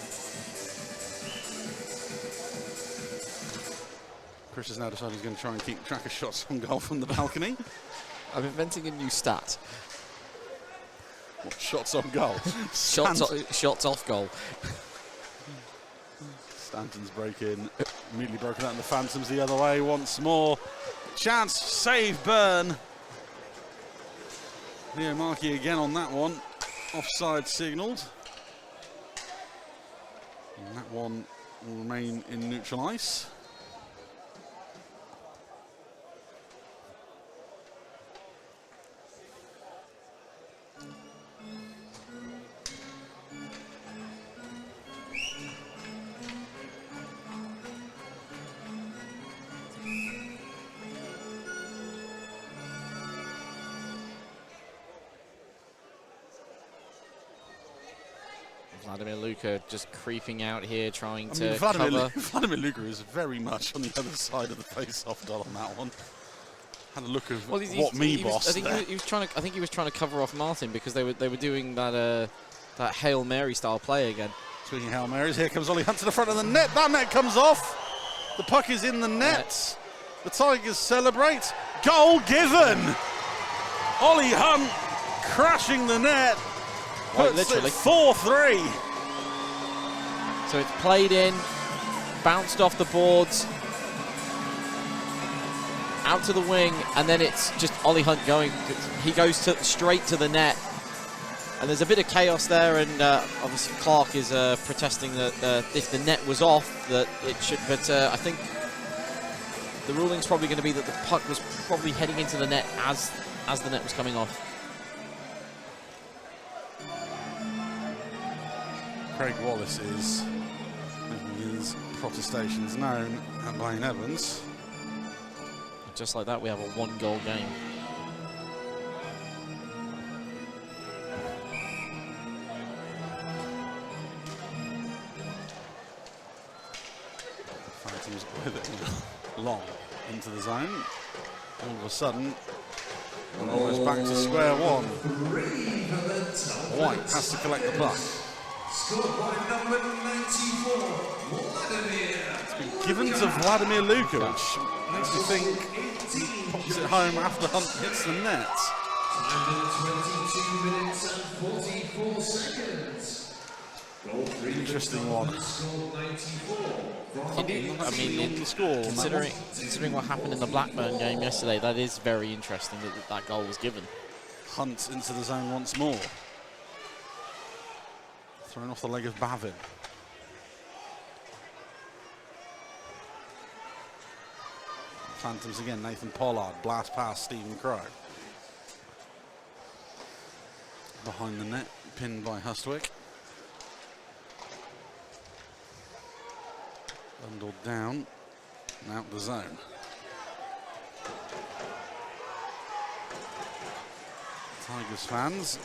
Chris has now decided he's going to try and keep track of shots on goal from the balcony. I'm inventing a new stat. What, shots on goal? Shots off goal. Stanton's break in, immediately broken out in the Phantoms the other way once more. Chance, save Byrne. Leo Markey again on that one. Offside signalled. And that one will remain in neutral ice. Vladimir Luka just creeping out here, trying to Vladimir Luka is very much on the other side of the face-off dot on that one. Had a look of boss. I think he was trying to cover off Martin because they were doing that Hail Mary style play again. Speaking of Hail Marys, here comes Ollie Hunt to the front of the net. That net comes off. The puck is in the net. The Tigers celebrate. Goal given. Ollie Hunt crashing the net. Quite literally. 4-3. So it's played in, bounced off the boards, out to the wing, and then it's just Ollie Hunt going. He goes straight to the net. And there's a bit of chaos there, and obviously Clark is protesting that if the net was off, that it should. But I think the ruling's probably going to be that the puck was probably heading into the net as the net was coming off. Craig Wallace is making his protestations known at Blaine Evans. Just like that, we have a 1-goal game. Phantoms with it long into the zone. All of a sudden, we're almost back to square one. White has to collect the puck. Scored by number 94, Vladimir. It's been given to Vladimir Luka, which makes me think he pops it home after Hunt hits the net. Time 22 minutes and 44 seconds. Goal 3. Interesting one. Scored 94. I mean, considering what happened in the Blackburn game yesterday, that is very interesting that goal was given. Hunt into the zone once more. Thrown off the leg of Bavin. Phantoms again, Nathan Pollard, blast past Stephen Crow. Behind the net, pinned by Hustwick. Bundled down and out the zone. Tigers fans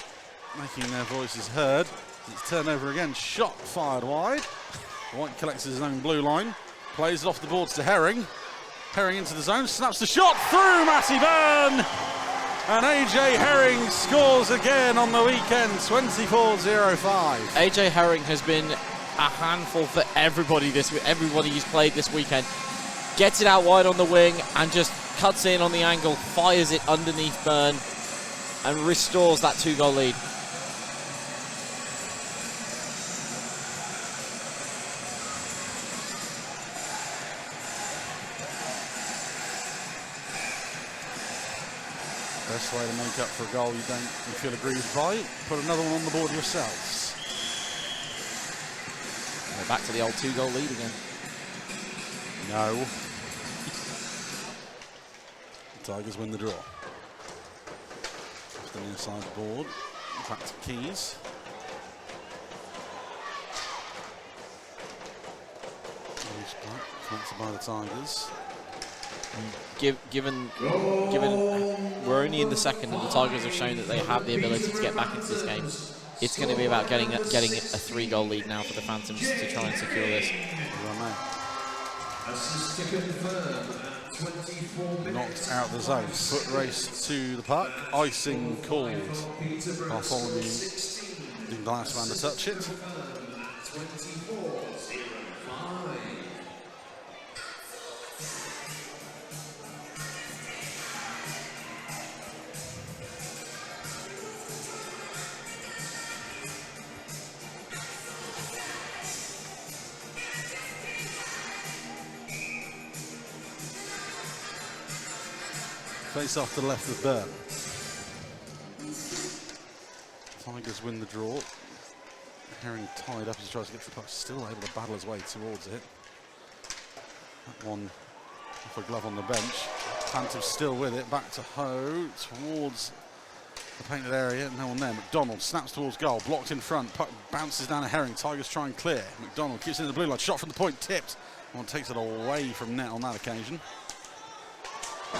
making their voices heard. It's turnover again, shot fired wide. White collects his own blue line, plays it off the boards to Herring. Herring into the zone, snaps the shot through Matty Byrne. And AJ Herring scores again on the weekend, 24-05. AJ Herring has been a handful for everybody who's played this weekend. Gets it out wide on the wing and just cuts in on the angle, fires it underneath Byrne, and restores that 2-goal lead. Best way to make up for a goal you feel aggrieved by, put another one on the board yourselves. We're back to the old 2-goal lead again. No. The Tigers win the draw. Off the near side board, back to Keys. Collected by the Tigers. Given we're only in the second and the Tigers have shown that they have the ability to get back into this game, it's going to be about getting a 3-goal lead now for the Phantoms to try and secure this. Knocked out the zone. Foot race to the puck. Icing called. Bartholomew didn't the last man to touch it. Face off to the left of Byrne. Tigers win the draw. Herring tied up as he tries to get to the puck, still able to battle his way towards it. That one off a glove on the bench. Phantom still with it, back to Ho, towards the painted area, no one there. McDonald snaps towards goal, blocked in front, puck bounces down to Herring, Tigers try and clear. McDonald keeps it in the blue line, shot from the point, tipped. One takes it away from net on that occasion.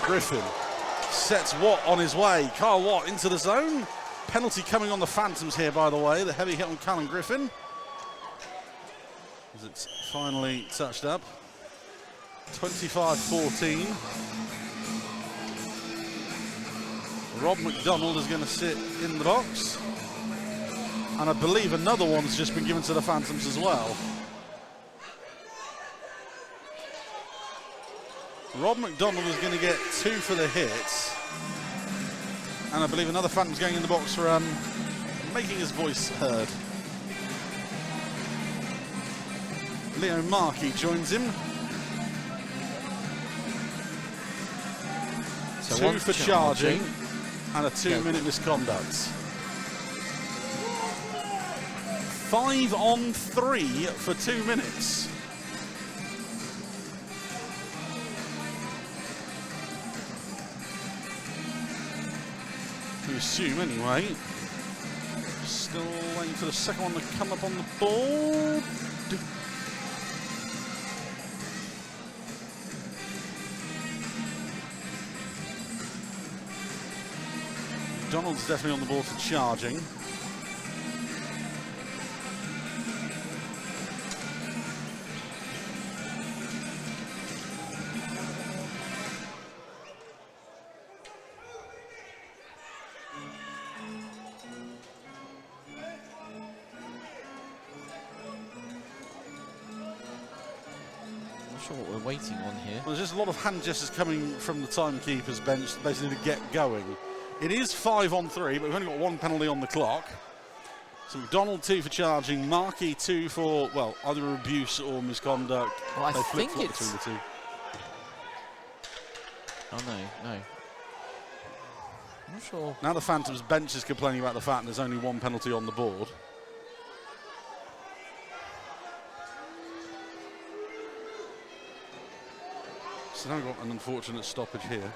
Griffin sets Watt on his way. Carl Watt into the zone. Penalty coming on the Phantoms here, by the way. The heavy hit on Callum Griffin. As it's finally touched up. 25-14. Rob McDonald is going to sit in the box. And I believe another one's just been given to the Phantoms as well. Rob McDonald is going to get 2 for the hits. And I believe another Phantom's going in the box for making his voice heard. Leo Markey joins him. So 2 for charging and a 2-minute misconduct. 5 on 3 for 2 minutes. We assume anyway. Still waiting for the second one to come up on the board. Donald's definitely on the board for charging. Not sure what we're waiting on here. Well, there's just a lot of hand gestures coming from the timekeeper's bench, basically to get going. It is 5 on 3, but we've only got 1 penalty on the clock. So McDonald 2 for charging, Markey 2 for, well, either abuse or misconduct. Well, I they think flip-flop it's... between the two. Oh, no. I'm not sure. Now the Phantoms bench is complaining about the fact there's only 1 penalty on the board. So now we've got an unfortunate stoppage here.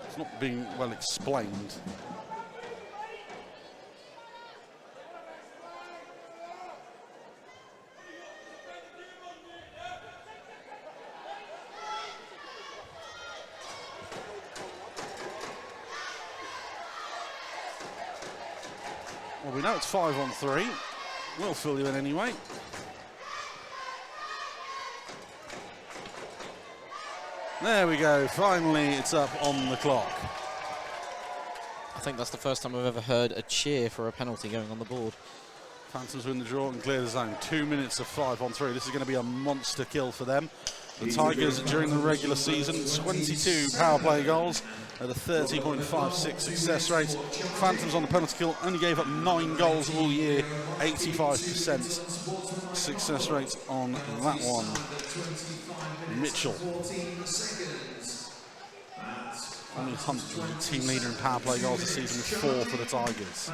It's not being well explained. Well, we know it's 5 on 3. We'll fill you in anyway. There we go, finally it's up on the clock. I think that's the first time I've ever heard a cheer for a penalty going on the board. Phantoms win the draw and clear the zone. 2 minutes of 5 on 3. This is going to be a monster kill for them. The Tigers during the regular season, 22 power play goals at a 30.56 success rate. Phantoms on the penalty kill only gave up 9 goals all year, 85% success rate on that one. Mitchell. Only Hunt, the team leader in power play goals this season, with 4 for the Tigers.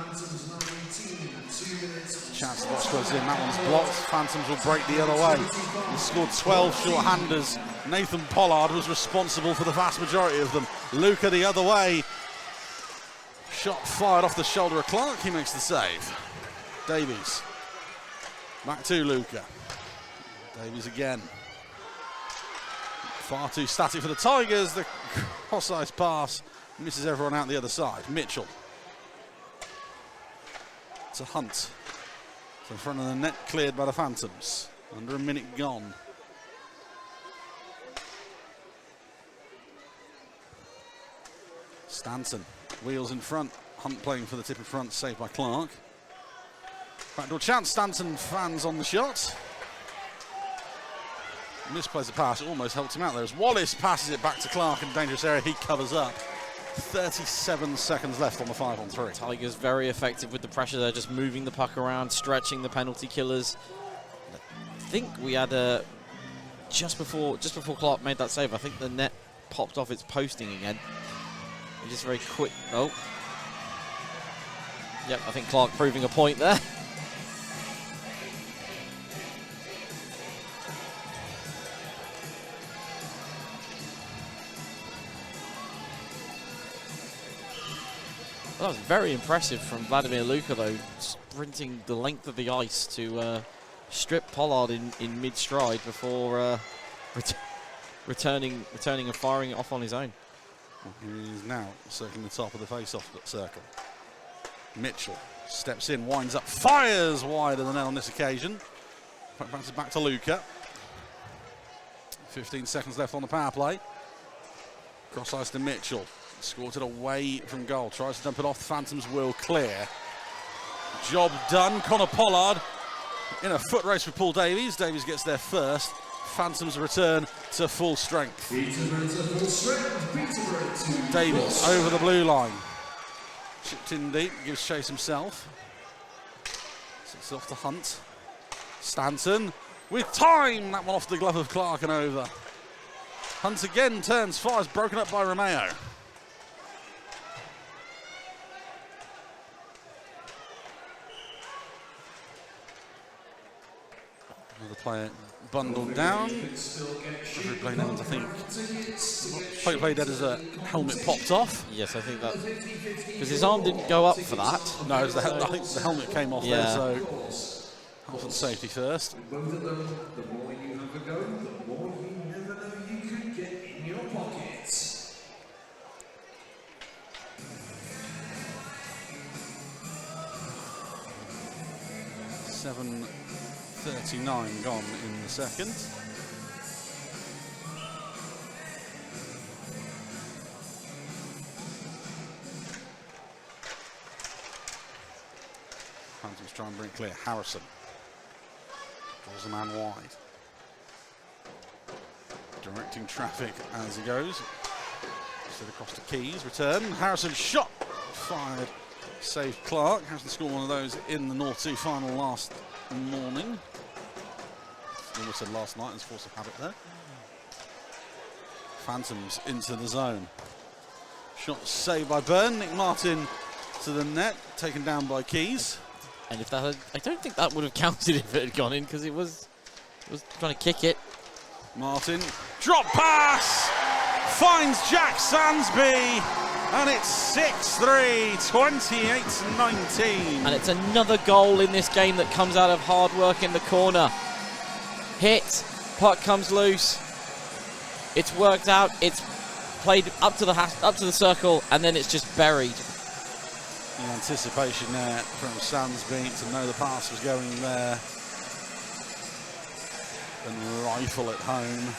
Chance to box goes in, that one's blocked. Phantoms will break the other way. He scored 12 short-handers. Nathan Pollard was responsible for the vast majority of them. Luca the other way. Shot fired off the shoulder of Clark, he makes the save. Davies. Back to Luca. Davies again. Far too static for the Tigers. The cross-ice pass misses everyone out the other side. Mitchell. It's a Hunt. It's in front of the net, cleared by the Phantoms. Under a minute gone. Stanton. Wheels in front. Hunt playing for the tip in front, saved by Clark. Backdoor chance. Stanton fans on the shot. Misplays the pass, almost helped him out there as Wallace passes it back to Clark in a dangerous area. He covers up. 37 seconds left on the 5 on 3. Tigers very effective with the pressure there, just moving the puck around, stretching the penalty killers. I think we had just before Clark made that save, I think the net popped off its posting again. Just very quick. Oh. Yep, I think Clark proving a point there. That was very impressive from Vladimir Luka, though, sprinting the length of the ice to strip Pollard in mid-stride before returning and firing it off on his own. Well, he is now circling the top of the face-off circle. Mitchell steps in, winds up, fires wide of the net on this occasion. Bounces back to Luka. 15 seconds left on the power play. Cross ice to Mitchell. Scored it away from goal. Tries to dump it off. Phantoms will clear. Job done. Connor Pollard in a foot race with Paul Davies. Davies gets there first. Phantoms return to full strength. Davies over the blue line. Chipped in deep. Gives chase himself. Sits off to Hunt. Stanton with time. That one off the glove of Clark and over. Hunt again turns, fires broken up by Romeo. Another player bundled down. Play Evans, I think. Play dead as a helmet popped off. Yes, I think that. Because his arm didn't go up for that. No, it was I think the helmet came off there, so health and safety first. Both of them, the more you have a go, the more you never know you could get in your pockets. .39 gone in the second. Phantoms try and bring it clear. Harrison draws a man wide. Directing traffic as he goes. Instead across to Keys. Return. Harrison shot. Fired. Saved Clark. Harrison scored one of those in the North 2 final last morning. Almost said last night, as force of habit there. Phantoms into the zone. Shot saved by Byrne. Nick Martin to the net, taken down by Keys. And if that had, I don't think that would have counted if it had gone in, because it was trying to kick it. Martin, drop pass, finds Jack Sansby, and it's 6-3, 28-19. And it's another goal in this game that comes out of hard work in the corner. Hit, puck comes loose. It's worked out. It's played up to the circle, and then it's just buried. The anticipation there from Sansby to know the pass was going there, and rifle it home.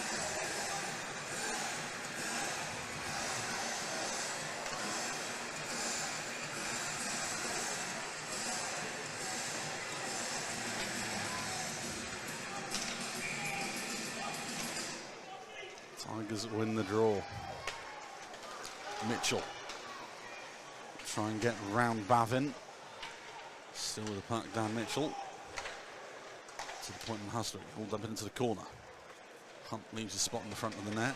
Tigers win the draw. Mitchell try and get round Bavin. Still with the puck down Mitchell. To the point in Hustler, all up into the corner. Hunt leaves his spot in the front of the net.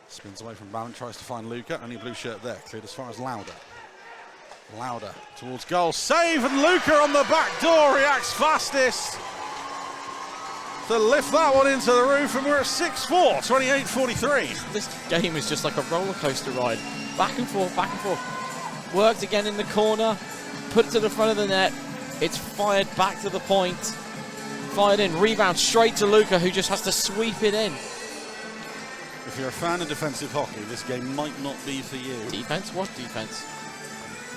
Spins away from Bavin, tries to find Luca. Only blue shirt there, cleared as far as Lauder. Lauder towards goal, save, and Luca on the back door reacts fastest to lift that one into the roof, and we're at 6-4, 28-43. This game is just like a roller coaster ride. Back and forth, back and forth. Worked again in the corner, put it to the front of the net. It's fired back to the point. Fired in, rebound straight to Luca, who just has to sweep it in. If you're a fan of defensive hockey, this game might not be for you. Defense? What defense?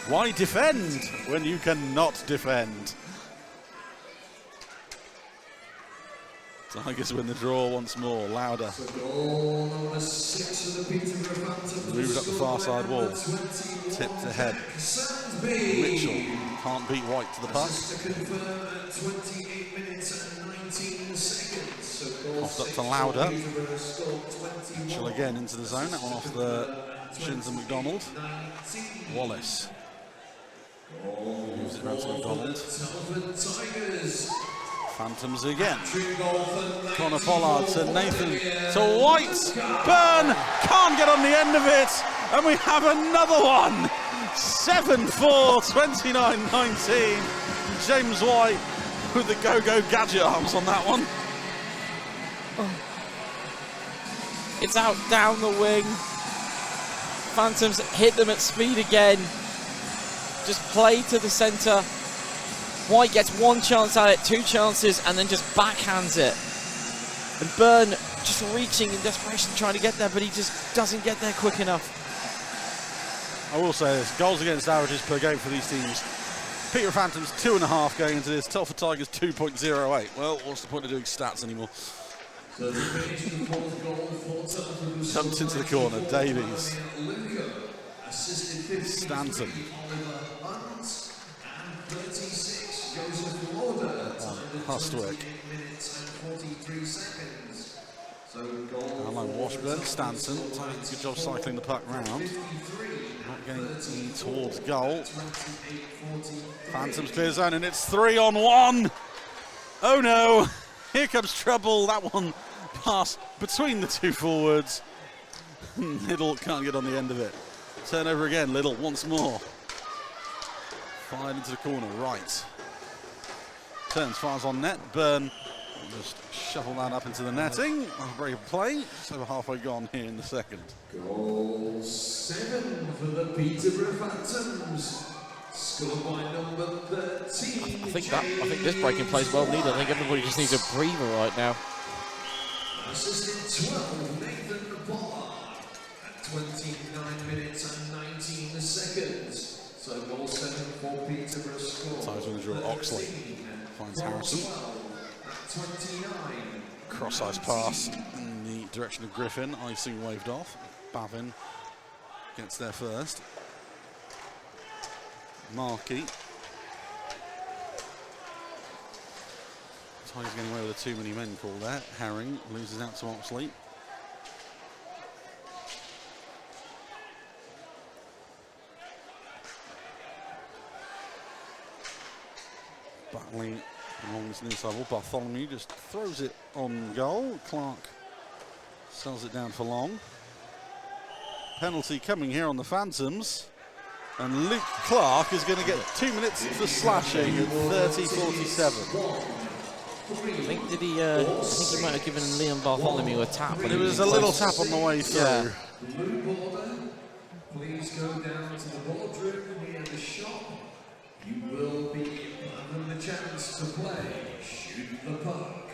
Why defend when you cannot defend? Tigers win the draw once more. Lauder moved up the far side wall, tipped ahead. Mitchell can't beat White to the puck. Off up to Lauder. Mitchell again into the zone. That one off the shins of McDonald. Wallace moves it around to McDonald. Phantoms again. Connor Pollard to Nathan to White. Byrne can't get on the end of it, and we have another one. 7-4, 29-19. James White with the go-go gadget arms on that one. It's out down the wing. Phantoms hit them at speed again. Just play to the centre. White gets one chance at it, two chances, and then just backhands it. And Byrne just reaching in desperation, trying to get there, but he just doesn't get there quick enough. I will say this, goals against averages per game for these teams. Peterborough Phantoms 2.5 going into this, Telford Tigers 2.08. Well, what's the point of doing stats anymore? Comes into the corner, Davies. Stanton. Hustwick. Alan Washburn, Stanton. Good job cycling the puck round. Not getting towards goal. Phantoms clear zone, and it's 3-on-1. Oh no, here comes trouble. That one pass between the two forwards. Liddell can't get on the end of it. Turnover again, Liddell once more. Fired into the corner, right. Turns, fires on net. Byrne just shuffle that up into the netting. A brave play. Just over halfway gone here in the second. Goal 7 for the Peterborough Phantoms. Scored by number 13. I think this breaking play is well needed. I think everybody just needs a breather right now. Assistant 12, Nathan Pollard. At 29 minutes and 19 seconds. So goal 7 for Peterborough score. Ties with the draw. Oxley finds Harrison. 29. Cross-ice pass in the direction of Griffin. Icing waved off. Bavin gets there first. Markey. Tigers getting away with a too many men call there. Herring loses out to Oxley. Battling along this near side. Bartholomew just throws it on goal. Clark sells it down for long. Penalty coming here on the Phantoms. And Luke Clark is going to get 2 minutes for slashing at 30:47. I think he might have given Liam Bartholomew a tap. But it was a little tap on the way through. Yeah. Blue border, please go down to the boardroom near the shop. You will be given the chance to play Shoot the Puck.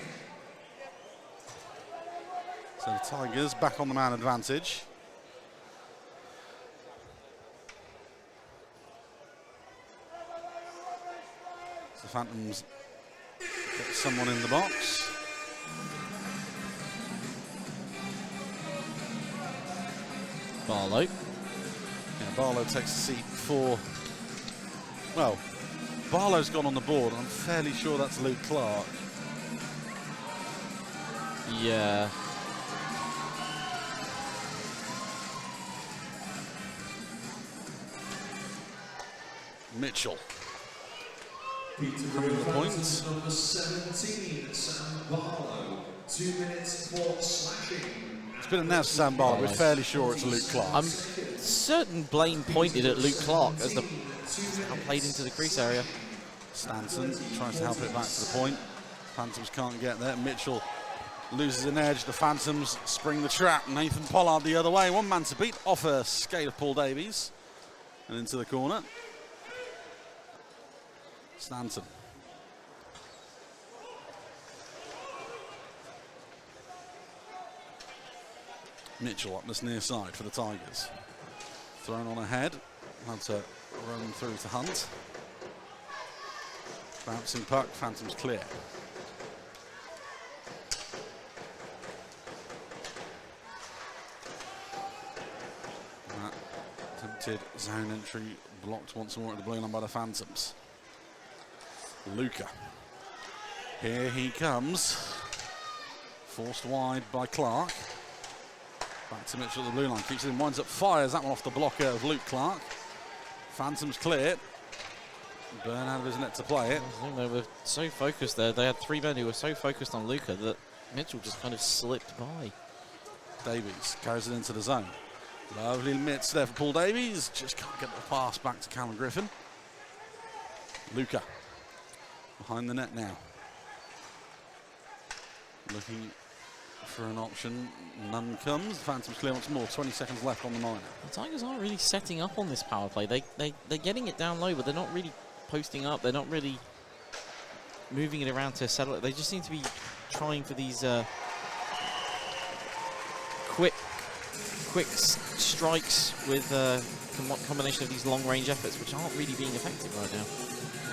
So the Tigers back on the man advantage. The Phantoms get someone in the box. Barlow. Yeah, Barlow takes a seat for. Well, Barlow's gone on the board. I'm fairly sure that's Luke Clark. Yeah. Mitchell. Peterborough points. Phantoms number 17, Sam Barlow. 2 minutes for slashing. It's been announced Sam Barlow. We're fairly sure it's Luke Clark. I'm certain blame pointed at Luke Clark as the played into the crease area. Stanton tries to help it back to the point. Phantoms can't get there. Mitchell loses an edge. The Phantoms spring the trap. Nathan Pollard the other way. One man to beat off a skate of Paul Davies. And into the corner. Stanton. Mitchell up this near side for the Tigers. Thrown on ahead. Had to run through to Hunt. Bouncing puck, Phantoms clear. That attempted zone entry blocked once more at the blue line by the Phantoms. Luca. Here he comes. Forced wide by Clark. Back to Mitchell at the blue line. Keeps it in, winds up, fires that one off the blocker of Luke Clark. Phantoms clear. Byrne out of his net to play it. I think they were so focused there. They had three men who were so focused on Luca that Mitchell just kind of slipped by. Davies carries it into the zone. Lovely mitts there for Paul Davies. Just can't get the pass back to Callum Griffin. Luca behind the net now. Looking for an option. None comes. Phantoms clear once more. 20 seconds left on the minor. The Tigers aren't really setting up on this power play. They're getting it down low, but they're not really posting up. They're not really moving it around to settle it. They just seem to be trying for these quick strikes with a combination of these long-range efforts, which aren't really being effective right now.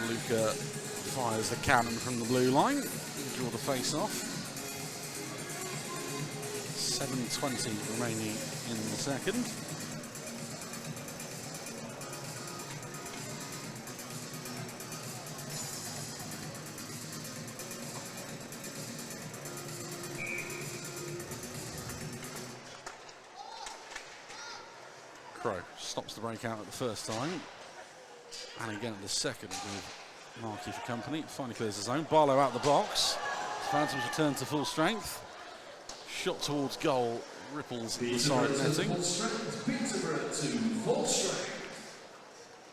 Luca fires the cannon from the blue line. Draw the face-off. 7:20 remaining in the second. Crow stops the breakout at the first time. And again at the second with Markey for company. Finally clears the zone. Barlow out the box. Phantoms return to full strength. Shot towards goal, ripples the side netting. Peterborough to full strength.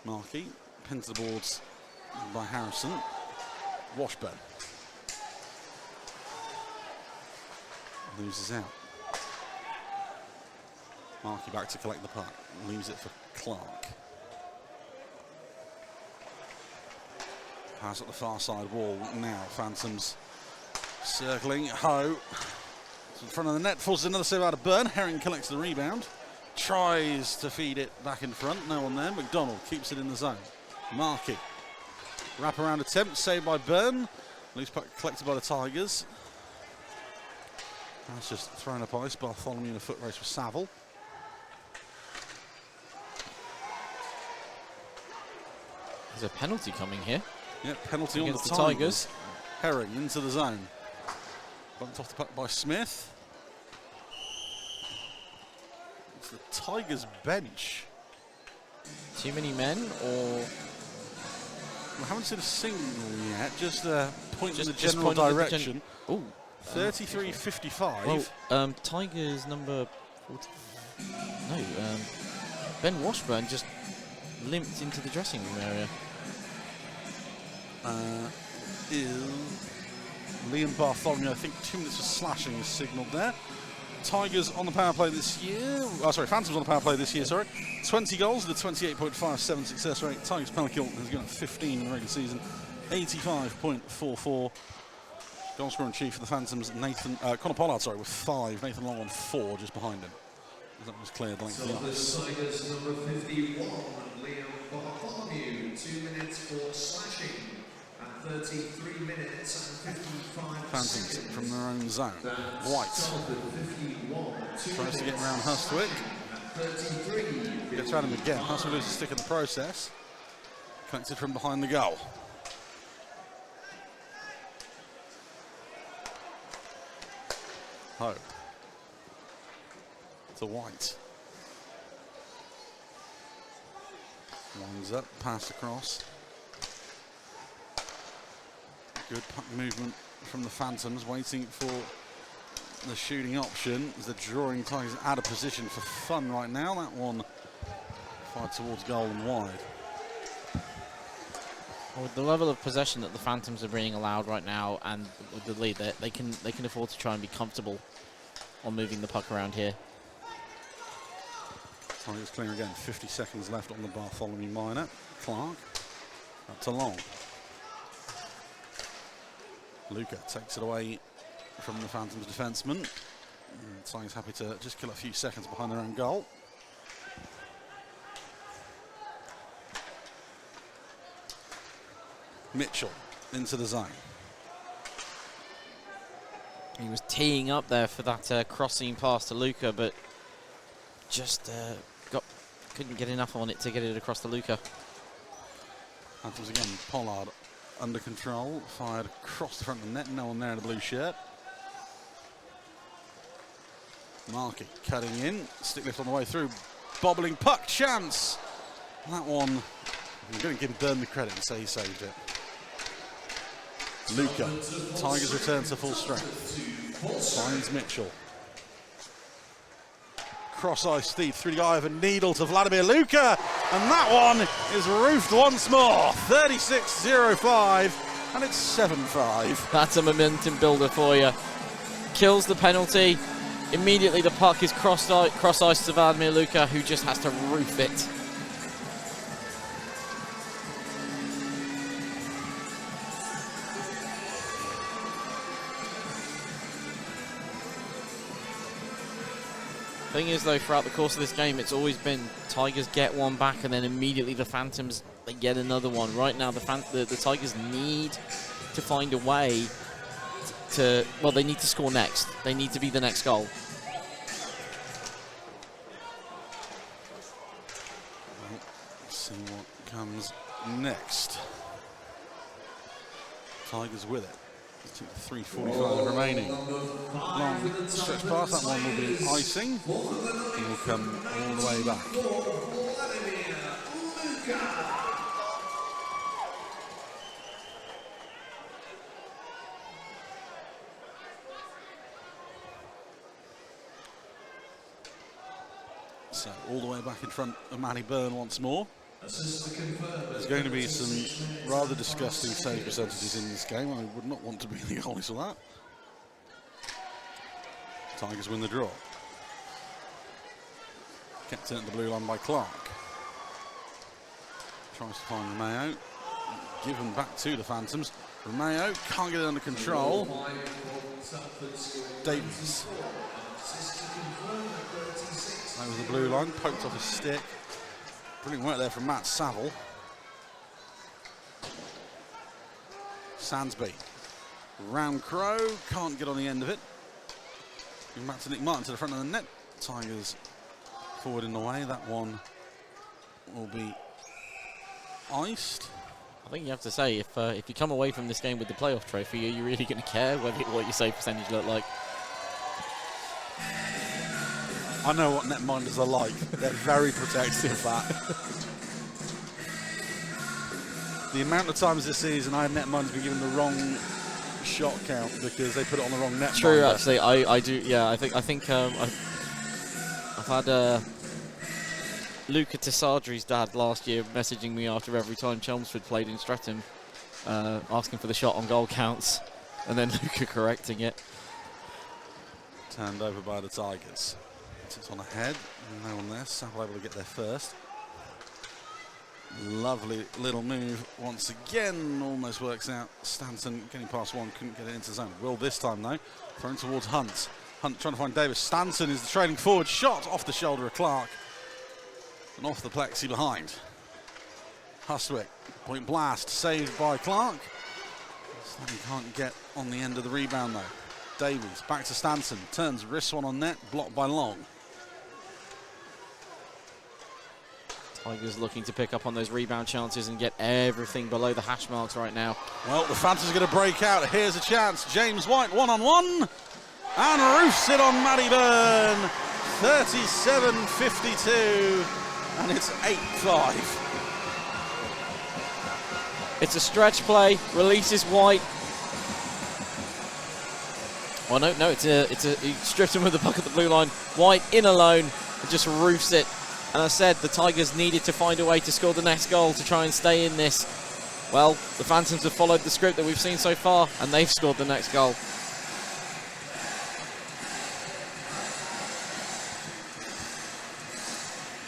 Markey, pinned to the boards by Harrison. Washburn. Loses out. Markey back to collect the puck. Leaves it for Clark. Pass at the far side wall now. Phantoms circling. Ho. In front of the net, forces another save out of Byrne. Herring collects the rebound. Tries to feed it back in front. No one there. McDonald keeps it in the zone. Markey. Wraparound attempt. Saved by Byrne. Loose puck collected by the Tigers. That's just thrown up ice. Bartholomew in a foot race with Saville. There's a penalty coming here. Yeah, penalty on the Tigers. Herring into the zone. Bumped off the puck by Smith. It's the Tigers bench. Too many men, or We haven't seen a single yet, just point in the just general point in the direction. oh, 33-55. well, Tigers number 40. No, Ben Washburn just limped into the dressing room area. Is Liam Bartholomew. I think 2 minutes of slashing is signalled there. Tigers on the power play this year. Oh, sorry, Phantoms on the power play this year, sorry. 20 goals with a 28.57 success rate. Tigers penalty kill has gone at 15 in the regular season. 85.44. Goal scorer in chief for the Phantoms, Connor Pollard, sorry, with 5. Nathan Long on 4, just behind him. That was cleared like So the Tigers number 51, Liam Bartholomew, 2 minutes for slashing at 33 minutes and 55 Phantoms seconds. from their own zone. White tries to get around Hustwick. Gets around him again. Hustwick loses a stick in the process. Collected from behind the goal. Ho. To White. Winds up, pass across. Good puck movement from the Phantoms, waiting for the shooting option as they're drawing Tigers out of position for fun right now. That one fired towards goal and wide. Well, with the level of possession that the Phantoms are being allowed right now, and with the lead, they can afford to try and be comfortable on moving the puck around here. Tigers clear again. 50 seconds left on the Bartholomew minor. Clark up to Long. Luca takes it away from the Phantoms defenseman. Tigers happy to just kill a few seconds behind their own goal. Mitchell into the zone. He was teeing up there for that crossing pass to Luca, but just couldn't get enough on it to get it across to Luca. Phantoms again, Pollard under control, fired across the front of the net, no one there in the blue shirt. Markey cutting in, stick lift on the way through, bobbling puck, chance! That one, I'm going to give Byrne the credit and say he saved it. Luca, Tigers return to full strength. Finds Mitchell. Cross ice deep through the eye of a needle to Vladimir Luca, and that one is roofed once more. 36-05, and it's 7-5. That's a momentum builder for you. Kills the penalty. Immediately the puck is cross ice to Vladimir Luca, who just has to roof it. Thing is, though, throughout the course of this game, it's always been Tigers get one back and then immediately the Phantoms, they get another one. Right now, the Tigers need to find a way to, well, they need to score next. They need to be the next goal. Well, let's see what comes next. Tigers with it. 3:45 remaining. Long stretch pass, that one will be icing. And will come all the way back. So all the way back in front of Matty Byrne once more. There's going to be some rather disgusting save percentages in this game. I would not want to be the goalies for that. Tigers win the draw. Kept in at the blue line by Clark. Tries to find Romeo. Given back to the Phantoms. Romeo can't get it under control. Davies. Over the blue line, poked off his stick. Brilliant work there from Matt Saville. Sandsby. Round Crow, can't get on the end of it. Back to Nick Martin to the front of the net. Tigers forward in the way. That one will be iced. I think you have to say, if you come away from this game with the playoff trophy, are you really going to care what your save percentage look like? I know what netminders are like. They're very protective, that. The amount of times this season I have netminders been given the wrong shot count because they put it on the wrong netminder. True, actually, I do. Yeah, I think I've had Luca Tessadri's dad last year messaging me after every time Chelmsford played in Streatham, asking for the shot on goal counts, and then Luca correcting it. Turned over by the Tigers. It's on ahead, no one there. Saville able to get there first. Lovely little move once again, almost works out. Stanton getting past one, couldn't get it into zone. Will this time though, thrown towards Hunt. Hunt trying to find Davis. Stanton is the trailing forward, shot off the shoulder of Clark and off the plexi behind. Hustwick, point blast, saved by Clark. Stanton can't get on the end of the rebound though. Davies back to Stanton, turns, wrists one on net, blocked by Long. Tigers looking to pick up on those rebound chances and get everything below the hash marks right now. Well, the Phantoms are going to break out. Here's a chance. James White one-on-one and roofs it on Matty Byrne. 37-52 and it's 8-5. It's a stretch play, releases White. Well, no, he stripped him with the puck at the blue line. White in alone and just roofs it. And I said the Tigers needed to find a way to score the next goal to try and stay in this. Well, the Phantoms have followed the script that we've seen so far, and they've scored the next goal.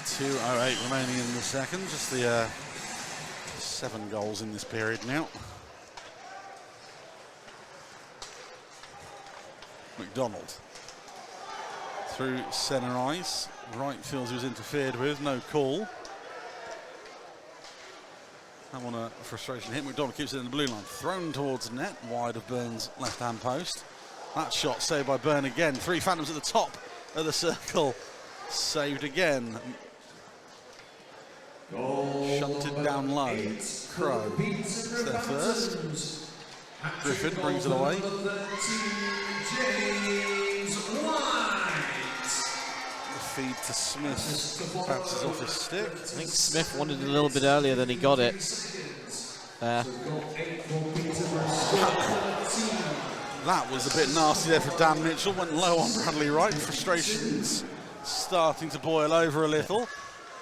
.208 remaining in the second. Just the 7 goals in this period now. McDonald through centre ice. Right feels he was interfered with, no call. That one a frustration hit. McDonald keeps it in the blue line. Thrown towards net, wide of Byrne's left-hand post. That shot saved by Byrne again. 3 Phantoms at the top of the circle. Saved again. Shunted down low. Crow is there first. Griffin brings it away. Feed to Smith, bounces off his stick. I think Smith wanted it a little bit earlier than he got it. There. That was a bit nasty there for Dan Mitchell. Went low on Bradley Wright. Frustrations starting to boil over a little.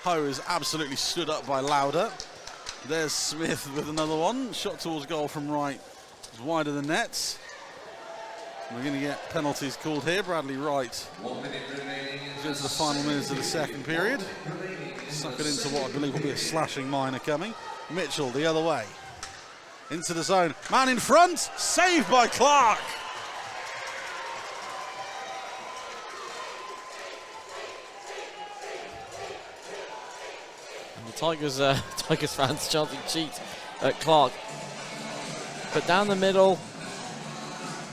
Ho is absolutely stood up by Lauder. There's Smith with another one. Shot towards goal from Wright. It's wide of the nets. We're going to get penalties called here. Bradley Wright goes to the final minutes of the second period. Suck it into what I believe will be a slashing minor coming. Mitchell the other way. Into the zone. Man in front. Saved by Clark. And the Tigers fans chanting cheat at Clark. But down the middle.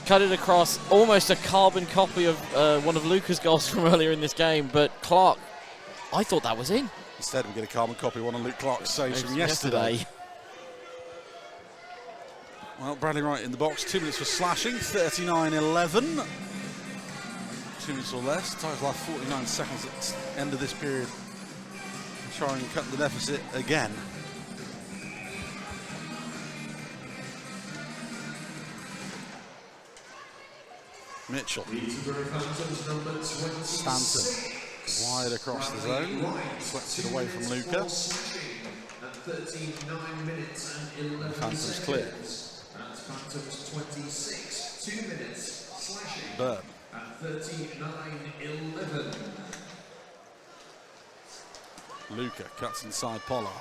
Cut it across, almost a carbon copy of one of Luca's goals from earlier in this game, but Clark, I thought that was in. Instead we get a carbon copy of one of Luke Clark's saves from yesterday. Well, Bradley Wright in the box, 2 minutes for slashing, 39-11. 2 minutes or less, Tigers last 49 seconds at the end of this period. Try and cut the deficit again. Mitchell. Stanton. Wide across the zone. Sweats it away from Luca. The Phantoms clear. Phantoms 26, 2 minutes, slashing. Burn. At 39-11. Luca cuts inside Pollard.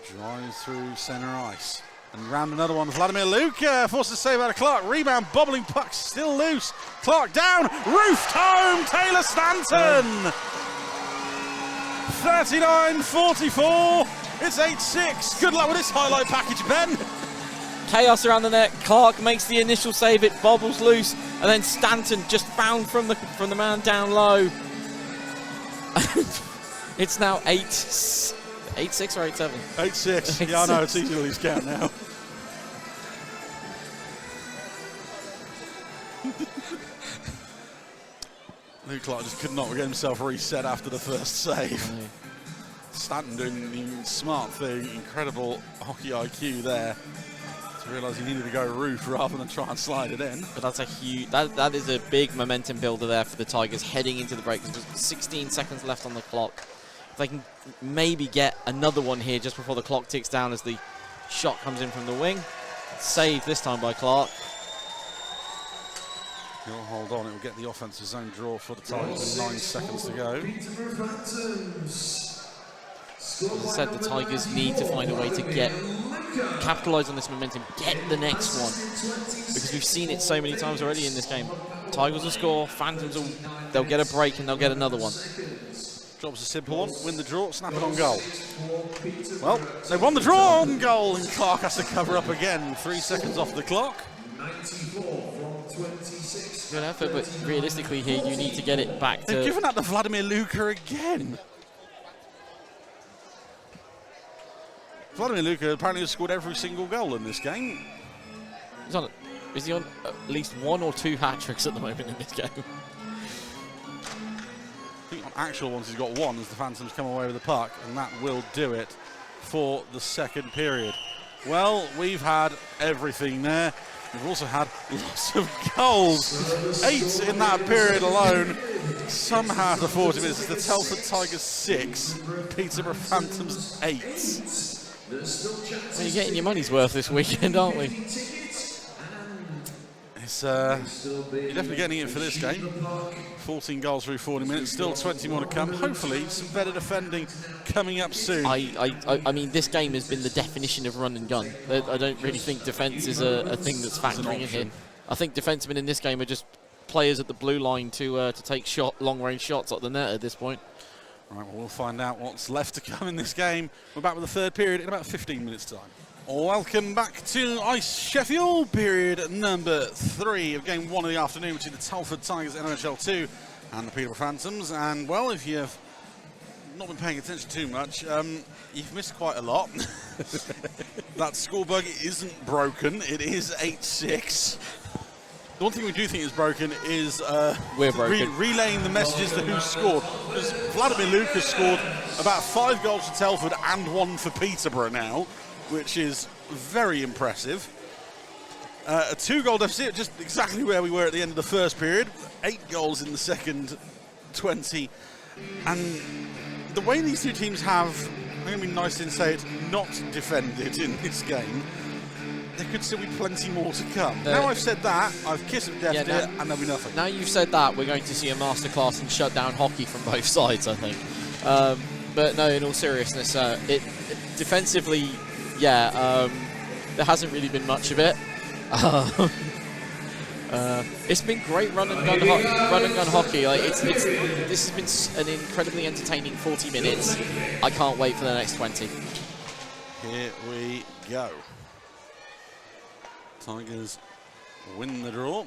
Drives through centre ice. And round another one. Vladimir Luca forces a save out of Clark. Rebound, bobbling puck, still loose. Clark down, roofed home, Taylor Stanton. 39-44. It's 8-6. Good luck with this highlight package, Ben. Chaos around the net. Clark makes the initial save. It bobbles loose, and then Stanton just found from the man down low. It's now 8-6 or 8-7. 8-6. Yeah, I know. It's easy to lose count now. Luke Clark just could not get himself reset after the first save. Right. Stanton doing the smart thing, incredible hockey IQ there to realise he needed to go roof rather than try and slide it in. But that's a huge, that is a big momentum builder there for the Tigers heading into the break. There's 16 seconds left on the clock. If they can maybe get another one here just before the clock ticks down as the shot comes in from the wing. Saved this time by Clark. He'll hold on, it will get the offensive zone draw for the Tigers with 9 seconds to go. As I said, the Tigers need to find a way to capitalise on this momentum, get the next one. Because we've seen it so many times already in this game. Tigers will score, Phantoms they'll get a break and they'll get another one. Job's a simple one, win the draw, snap it on goal. Well, they won the draw on goal and Clark has to cover up again. 3 seconds off the clock. Good effort, but realistically here you need to get it back to... They've given that to Vladimir Luca again. Vladimir Luca apparently has scored every single goal in this game. Is he on at least 1 or 2 hat-tricks at the moment in this game? I think on actual ones he's got 1 as the Phantoms come away with the puck, and that will do it for the second period. Well, we've had everything there. We've also had lots of goals. 8 in that period alone. Somehow after 40 minutes, it's the Telford Tigers 6, Peterborough Phantoms 8. Well, you're getting your money's worth this weekend, aren't we? It's, you're definitely getting it for this game. 14 goals through 40 minutes, still 20 more to come. Hopefully, some better defending coming up soon. I mean, this game has been the definition of run and gun. I don't really think defence is a thing that's factoring in here. I think defensemen in this game are just players at the blue line to take long-range shots at the net at this point. Right, well, we'll find out what's left to come in this game. We're back with the third period in about 15 minutes' time. Welcome back to Ice Sheffield, period number 3 of game 1 of the afternoon between the Telford Tigers NHL 2 and the Peterborough Phantoms. And, well, if you've not been paying attention too much, you've missed quite a lot. That scorebug isn't broken. It is 8-6. The one thing we do think is broken is we're broken. Relaying the messages to who scored. Because Vladimir Luca scored about 5 goals for Telford and 1 for Peterborough now, which is very impressive. A 2-goal deficit, just exactly where we were at the end of the first period. 8 goals in the second 20. And the way these two teams have, I'm going to be nice and say it, not defended in this game, there could still be plenty more to come. Now I've said that, I've kissed and deathed it, and there'll be nothing. Now you've said that, we're going to see a masterclass in shutdown hockey from both sides, I think. But no, in all seriousness, defensively, there hasn't really been much of it. It's been great run and gun hockey. Like this has been an incredibly entertaining 40 minutes. I can't wait for the next 20. Here we go. Tigers win the draw.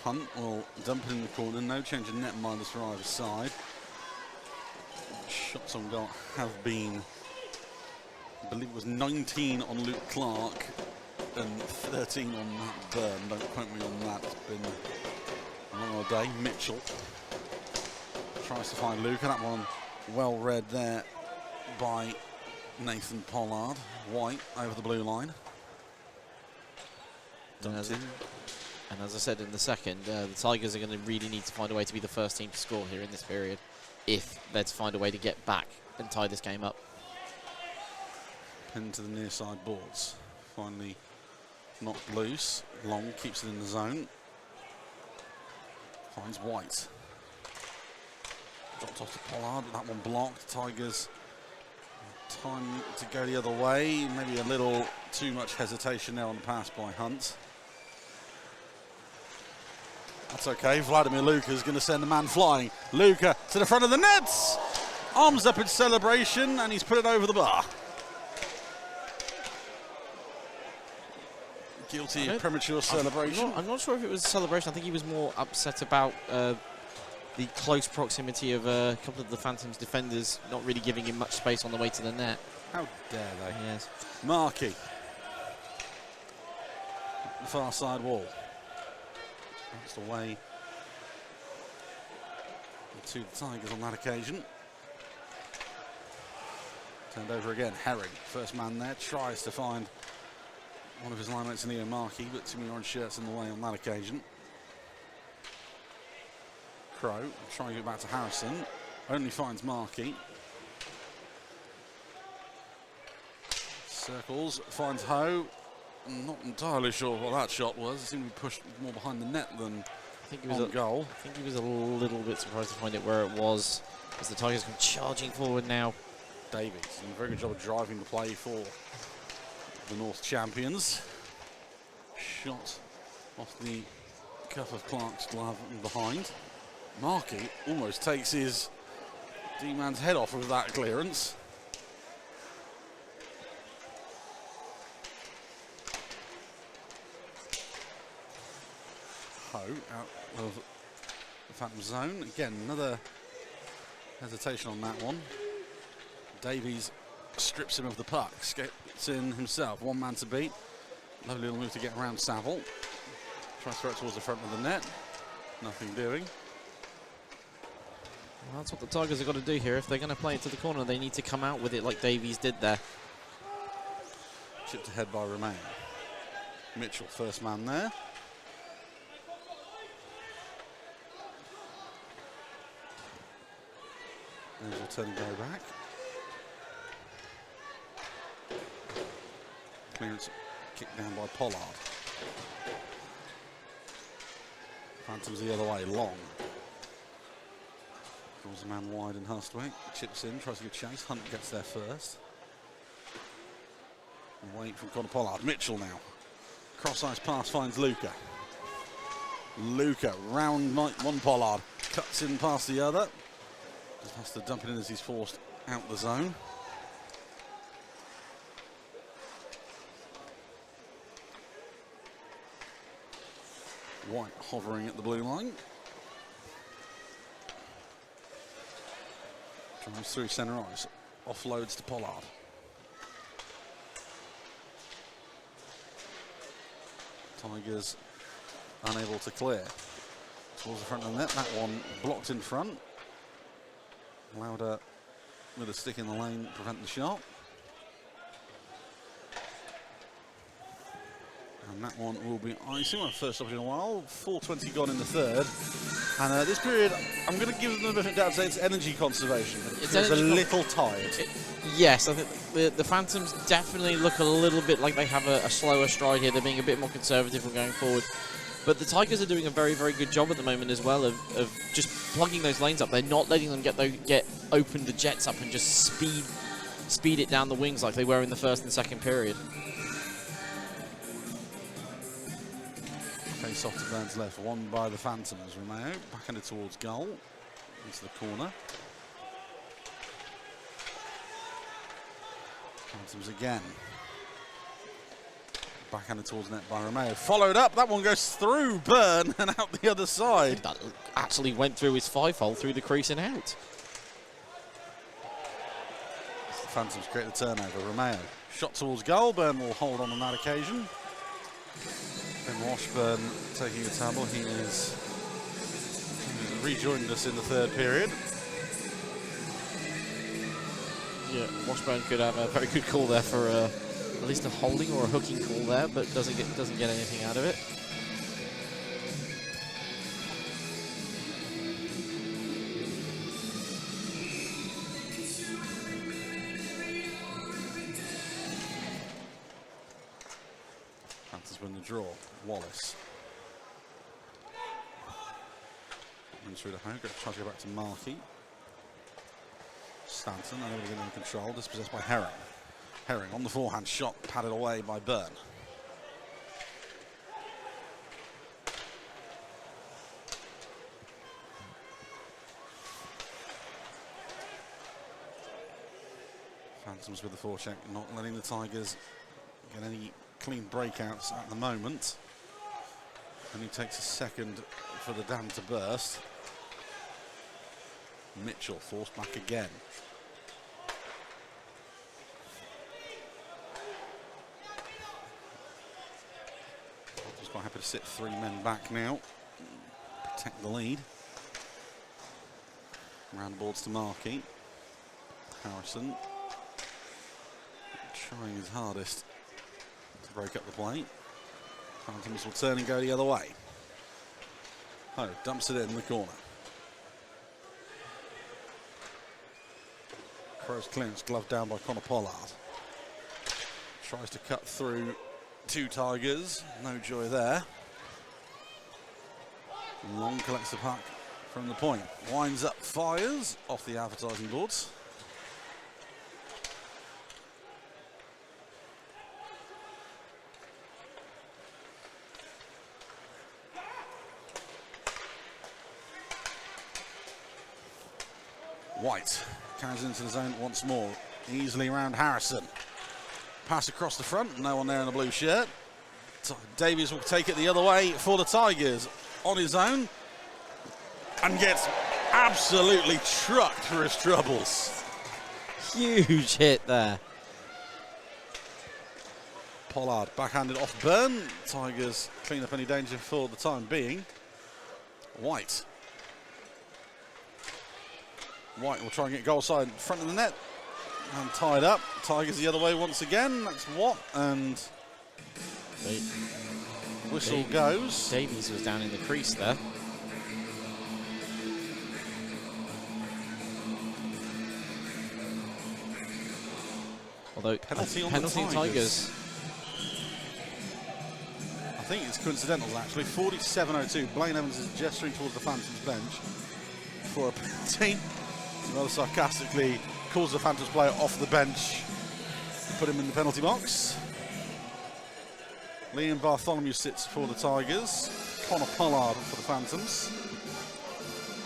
Hunt will dump it in the corner. No change in net minus for either side. Shots on goal have been, I believe it was 19 on Luke Clark and 13 on Matt Byrne. Don't quote me on that. It's been a long old day. Mitchell tries to find Luke, and that one well read there by Nathan Pollard. White over the blue line. Dumped in. And as I said in the second, the Tigers are going to really need to find a way to be the first team to score here in this period if they're to find a way to get back and tie this game up. Pin to the near side boards. Finally knocked loose. Long keeps it in the zone. Finds White. Dropped off to Pollard. That one blocked. Tigers time to go the other way. Maybe a little too much hesitation there on the pass by Hunt. That's okay. Vladimir Luka's going to send the man flying. Luka to the front of the nets. Arms up in celebration, and he's put it over the bar. Guilty of premature celebration. I'm not sure if it was a celebration. I think he was more upset about the close proximity of a couple of the Phantoms defenders not really giving him much space on the way to the net. How dare they? Yes. Markey. The far side wall. That's away to the Tigers on that occasion. Turned over again. Herring, first man there, tries to find one of his line mates, Neo Markey, but too many orange shirts in the way on that occasion. Crow trying to get back to Harrison, only finds Markey. Circles, finds Ho. Not entirely sure what that shot was. It seemed to be pushed more behind the net than I think he was goal. I think he was a little bit surprised to find it where it was, as the Tigers come charging forward now. Davies doing a very good job of driving the play for the North champions. Shot off the cuff of Clark's glove and behind. Markey almost takes his D-man's head off with that clearance. Ho out of the Phantom zone. Again, another hesitation on that one. Davies strips him of the puck, gets in himself. One man to beat. Lovely little move to get around Saville. Tries to throw it towards the front of the net. Nothing doing. Well, that's what the Tigers have got to do here. If they're going to play it to the corner, they need to come out with it like Davies did there. Chipped ahead by Romain. Mitchell, first man there. There's a turn and go back. Clearance kicked down by Pollard. Phantoms the other way, Long. Draws a man wide in Hustwick. Chips in, tries to get chase. Hunt gets there first. Wait from Connor Pollard. Mitchell now. Cross-ice pass finds Luka. Luka round one Pollard. Cuts in past the other. Just has to dump it in as he's forced out the zone. White hovering at the blue line. Drives through centre ice. Offloads to Pollard. Tigers unable to clear. Towards the front of the net. That one blocked in front. Lauder with a stick in the lane, prevent the shot. And that one will be icing on first stop in a while. 4:20 gone in the third. And this period, I'm going to give them a bit of doubt, say it's energy conservation. It's a little tired. Yes, I think the Phantoms definitely look a little bit like they have a slower stride here. They're being a bit more conservative when going forward. But the Tigers are doing a very, very good job at the moment as well of just plugging those lanes up. They're not letting them get open the jets up and just speed it down the wings like they were in the first and second period. Face off to Burns left, won by the Phantoms. Romeo backhanded towards goal, into the corner. Phantoms again. Backhanded towards net by Romeo. Followed up, that one goes through Byrne and out the other side. That actually went through his five-hole, through the crease and out. The Phantoms create the turnover. Romeo shot towards goal. Byrne will hold on that occasion. Ben Washburn taking a tumble. He is rejoined us in the third period. Yeah, Washburn could have a very good call there for at least a holding or a hooking call there, but doesn't get anything out of it. Panthers win the draw. Wallace. In through the home, tries to go back to Markey. Stanton, unable to get in control, dispossessed by Herring. Herring on the forehand shot, padded away by Byrne. Phantoms with the forecheck, not letting the Tigers get any clean breakouts at the moment. Only takes a second for the dam to burst. Mitchell forced back again. Just quite happy to sit 3 men back now. Protect the lead. Round boards to Markey. Harrison trying his hardest to break up the plate. Phantoms will turn and go the other way. Oh, dumps it in the corner. Crows clearance, glove down by Connor Pollard. Tries to cut through 2 Tigers, no joy there. Long collects the puck from the point. Winds up, fires off the advertising boards. White carries into the zone once more, easily around Harrison. Pass across the front, no one there in the blue shirt. Davies will take it the other way for the Tigers on his own and gets absolutely trucked for his troubles. Huge hit there. Pollard backhanded off Byrne. Tigers clean up any danger for the time being. White will try and get goal side in front of the net and tied up. Tigers the other way once again. That's Watt and whistle goes. Davies was down in the crease there. Although penalty on penalty the Tigers. I think it's coincidental actually. 47:02. Blaine Evans is gesturing towards the Phantoms bench for a penalty. Rather sarcastically calls the Phantoms player off the bench to put him in the penalty box. Liam Bartholomew sits for the Tigers. Connor Pollard for the Phantoms.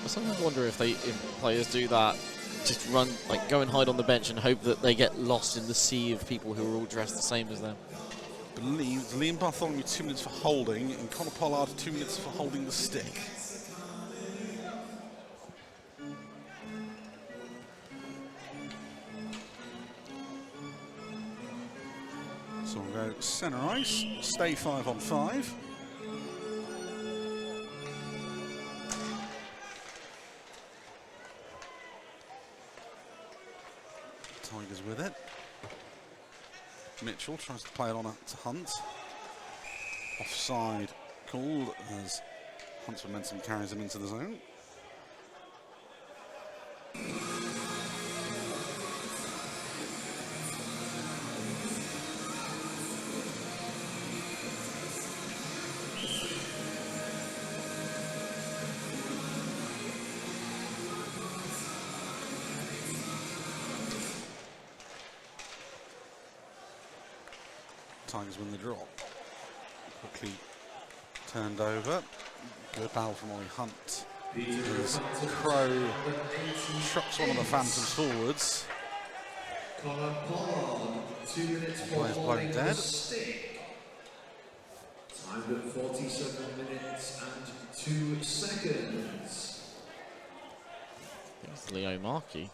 I sometimes wonder if players do that, just run, like go and hide on the bench and hope that they get lost in the sea of people who are all dressed the same as them. I believe Liam Bartholomew 2 minutes for holding and Connor Pollard 2 minutes for holding the stick. So we'll go centre ice, stay 5 on 5. Tigers with it. Mitchell tries to play it on to Hunt. Offside called as Hunt's momentum carries him into the zone. Tigers win the draw. Quickly turned over. Good battle from Ollie Hunt. As Crow trucks one of the Phantoms forwards. Connor Pollard, 2 minutes for holding the stick. Timed at 47 minutes and 2 seconds. It's Leo Markey.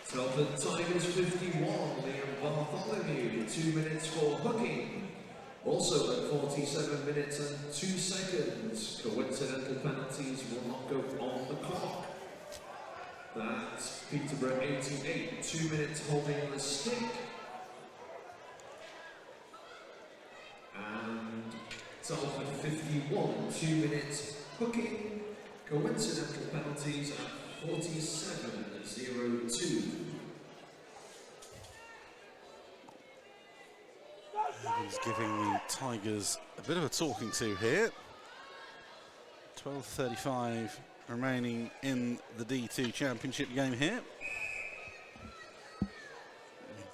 Telford Tigers 51, Liam Bartholomew, 2 minutes for hooking. Also at 47 minutes and 2 seconds, coincidental penalties will not go on the clock. That's Peterborough 88, 2 minutes holding the stick. And Telford 51, 2 minutes hooking. Coincidental penalties at 47:02. He's giving the Tigers a bit of a talking to here. 12:35 remaining in the D2 Championship game here. It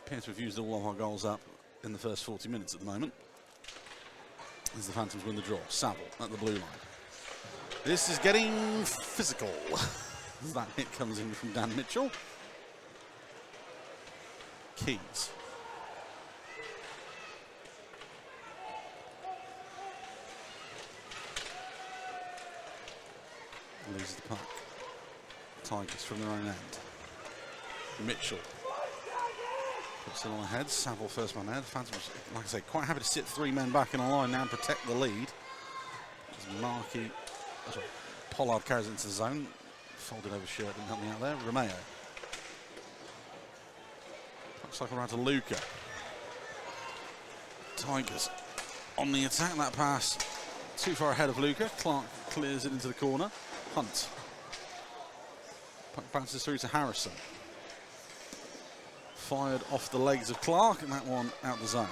appears we've used all of our goals up in the first 40 minutes at the moment. As the Phantoms win the draw. Saville at the blue line. This is getting physical. As that hit comes in from Dan Mitchell. Keys. Loses the puck. Tigers from their own end. Mitchell puts it on ahead. Saville first man ahead. Phantoms, like I say, quite happy to sit 3 men back in a line now and protect the lead. As Markey, Pollard carries it into the zone. Folded over shirt, didn't help me out there. Romeo. Looks like around to Luca. Tigers on the attack. That pass too far ahead of Luca. Clark clears it into the corner. Hunt. Puck bounces through to Harrison. Fired off the legs of Clark, and that one out the zone.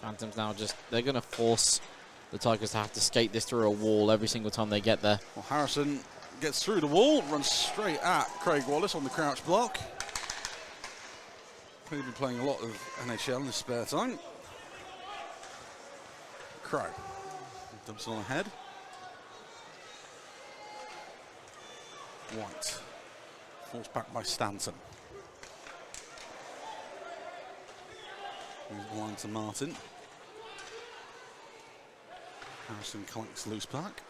Phantoms now they're going to force the Tigers to have to skate this through a wall every single time they get there. Well, Harrison gets through the wall, runs straight at Craig Wallace on the crouch block. He's been playing a lot of NHL in his spare time. Crow dumps it on ahead. White falls back by Stanton. Moves the line to Martin. Harrison collects loose puck.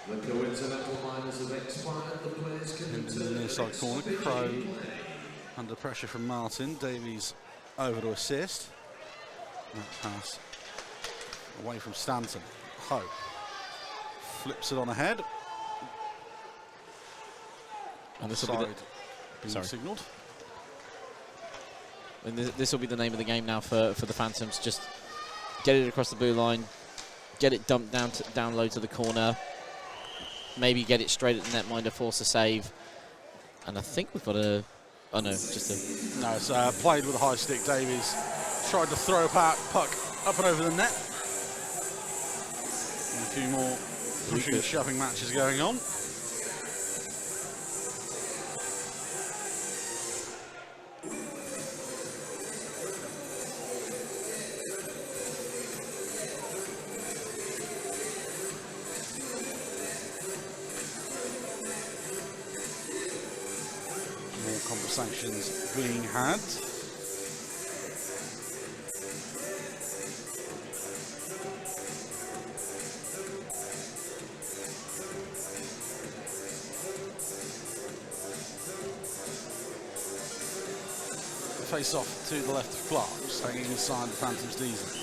The coincidental minors have expired. The players can Into the near side corner. Crow under pressure from Martin. Davies over to assist. That pass away from Stanton. Ho flips it on ahead. And this will be being signalled. And this will be the name of the game now for the Phantoms. Just get it across the blue line, get it dumped down low to the corner. Maybe get it straight at the netminder, force a save. And I think we've got a... Oh, no, just a... No, it's played with a high stick. Davies tried to throw a puck up and over the net. And a few more pushing and shoving matches going on. Conversations being had. Face off to the left of Clark, staying inside the Phantoms Diesel.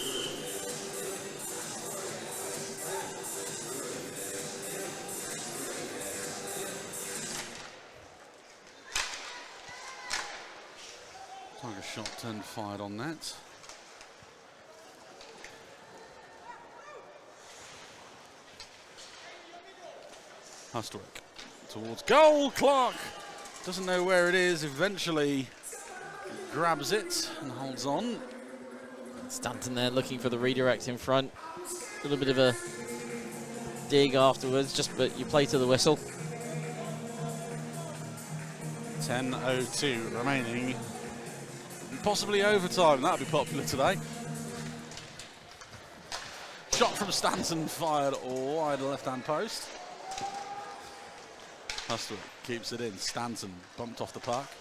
Shot turned fired on that. Hustwick towards goal. Clark doesn't know where it is. Eventually grabs it and holds on. Stanton there looking for the redirect in front. A little bit of a dig afterwards, but you play to the whistle. 10:02 remaining. Possibly overtime, that'd be popular today. Shot from Stanton fired wide left-hand post. Hustler keeps it in. Stanton bumped off the puck.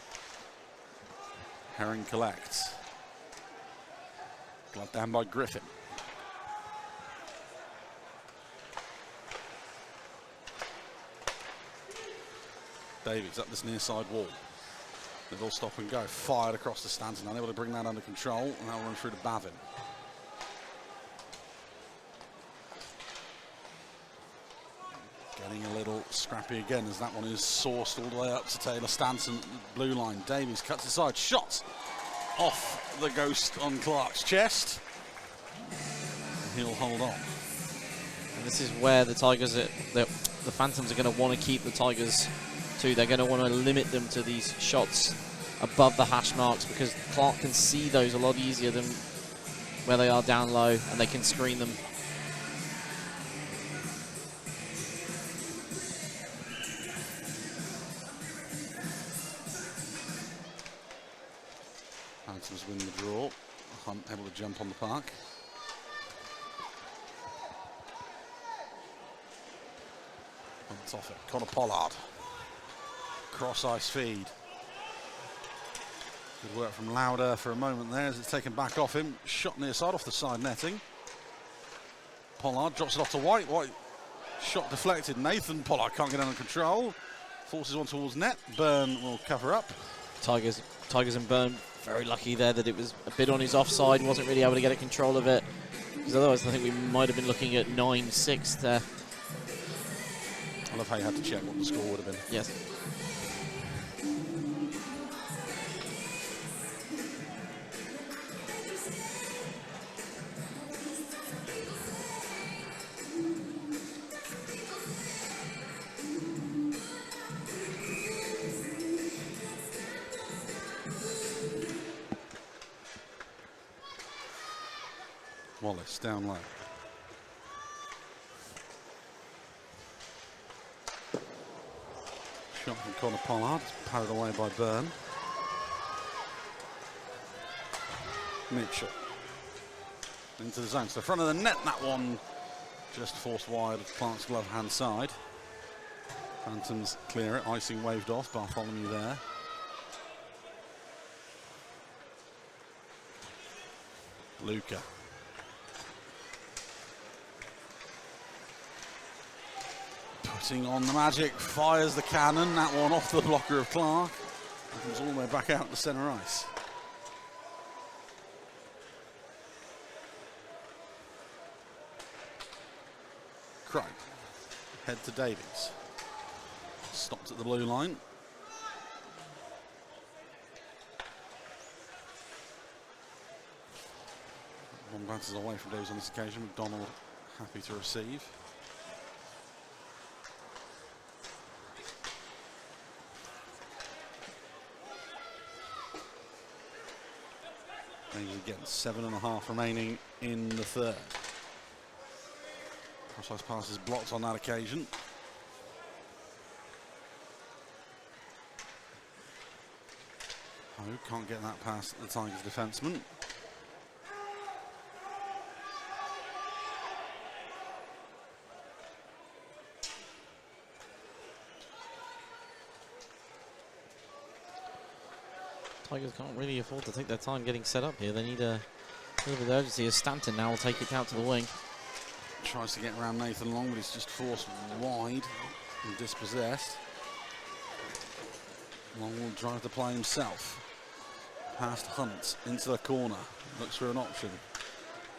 Herring collects. Glad down by Griffin. Davies up this near side wall. They'll stop and go. Fired across the Stanton. Unable to bring that under control. And that'll run through to Bavin. Getting a little scrappy again as that one is sourced all the way up to Taylor Stanton. Blue line. Davies cuts aside. Shot off the ghost on Clark's chest. He'll hold on. And this is where the Tigers, the Phantoms are going to want to keep the Tigers too. They're going to want to limit them to these shots above the hash marks, because Clark can see those a lot easier than where they are down low, and they can screen them. Phantoms win the draw. Hunt able to jump on the park. Hunt's off it. Connor Pollard. Cross ice feed. Good work from Lauder for a moment there as it's taken back off him. Shot near side off the side netting. Pollard drops it off to White. White shot deflected. Nathan Pollard can't get under control. Forces one towards net. Byrne will cover up. Tigers and Byrne very lucky there that it was a bit on his offside. Wasn't really able to get a control of it, because otherwise I think we might have been looking at 9-6 there. I love how you had to check what the score would have been. Yes. Wallace down low. Shot from Connor Pollard, parried away by Byrne. Mitchell into the zone, to the front of the net. That one just forced wide of Clark's glove hand side. Phantoms clear it, icing waved off. Bartholomew there. Luca. Putting on the magic, fires the cannon. That one off the blocker of Clark. It comes all the way back out to centre ice. Crow. Head to Davies. Stopped at the blue line. One bounces away from Davies on this occasion. McDonald happy to receive. Again, 7.5 remaining in the third. Cross-ice pass is blocked on that occasion. Ho can't get that past the Tigers defenseman. Tigers can't really afford to take their time getting set up here. They need a little bit of urgency, as Stanton now will take it out to the wing. Tries to get around Nathan Long, but he's just forced wide and dispossessed. Long will drive the play himself. Past Hunt into the corner. Looks for an option.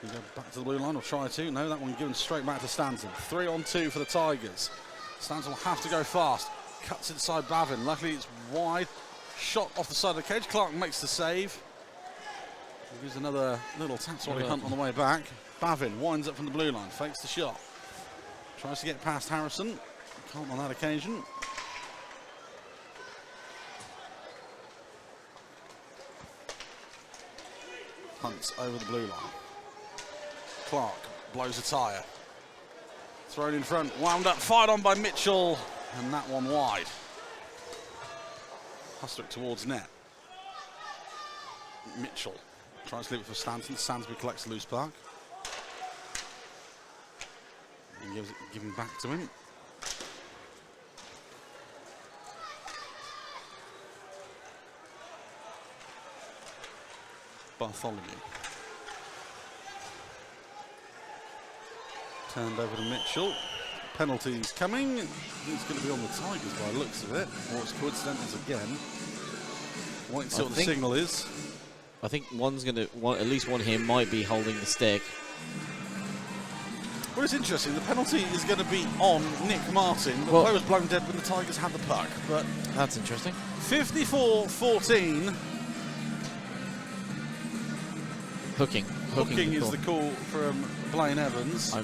He go back to the blue line or try to. No, that one given straight back to Stanton. 3-on-2 for the Tigers. Stanton will have to go fast. Cuts inside Bavin. Luckily it's wide. Shot off the side of the cage. Clark makes the save. Gives another little tap-swally Hunt on the way back. Bavin winds up from the blue line. Fakes the shot. Tries to get past Harrison. Can't on that occasion. Hunt's over the blue line. Clark blows a tyre. Thrown in front. Wound up. Fired on by Mitchell. And that one wide. Hustwick towards net. Mitchell tries to leave it for Stanton. Stansbury collects the loose puck. And gives it giving back to him. Bartholomew. Turned over to Mitchell. Penalties coming. It's going to be on the Tigers by the looks of it. Or it's coincidence again. Wait and see what the signal is. I think one's going to, at least one here might be holding the stick. Well, it's interesting. The penalty is going to be on Nick Martin. The play was blown dead when the Tigers had the puck. But that's interesting. 54-14. Hooking is the call from Blaine Evans.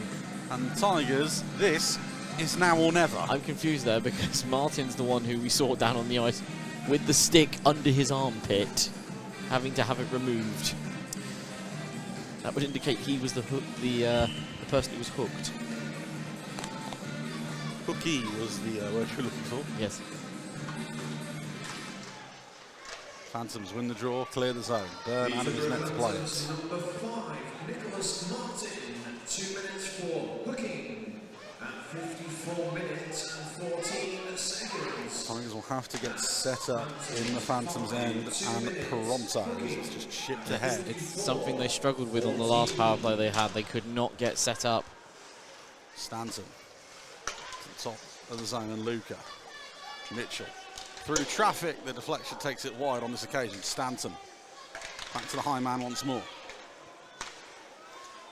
And Tigers, this is now or never. I'm confused there because Martin's the one who we saw down on the ice with the stick under his armpit, having to have it removed. That would indicate he was the person who was hooked. Hooky was the word you're looking for. Yes. Phantoms win the draw, clear the zone. Byrne out of his net to play it. Number 5, Nicholas Martin, 2 minutes for hooking at 54 minutes and 14 seconds. Tigers will have to get set up in the Phantoms' end and pronto. It's just chipped ahead. It's something they struggled with on the last power play they had. They could not get set up. Stanton to the top of the zone, and Luca. Mitchell through traffic. The deflection takes it wide on this occasion. Stanton back to the high man once more.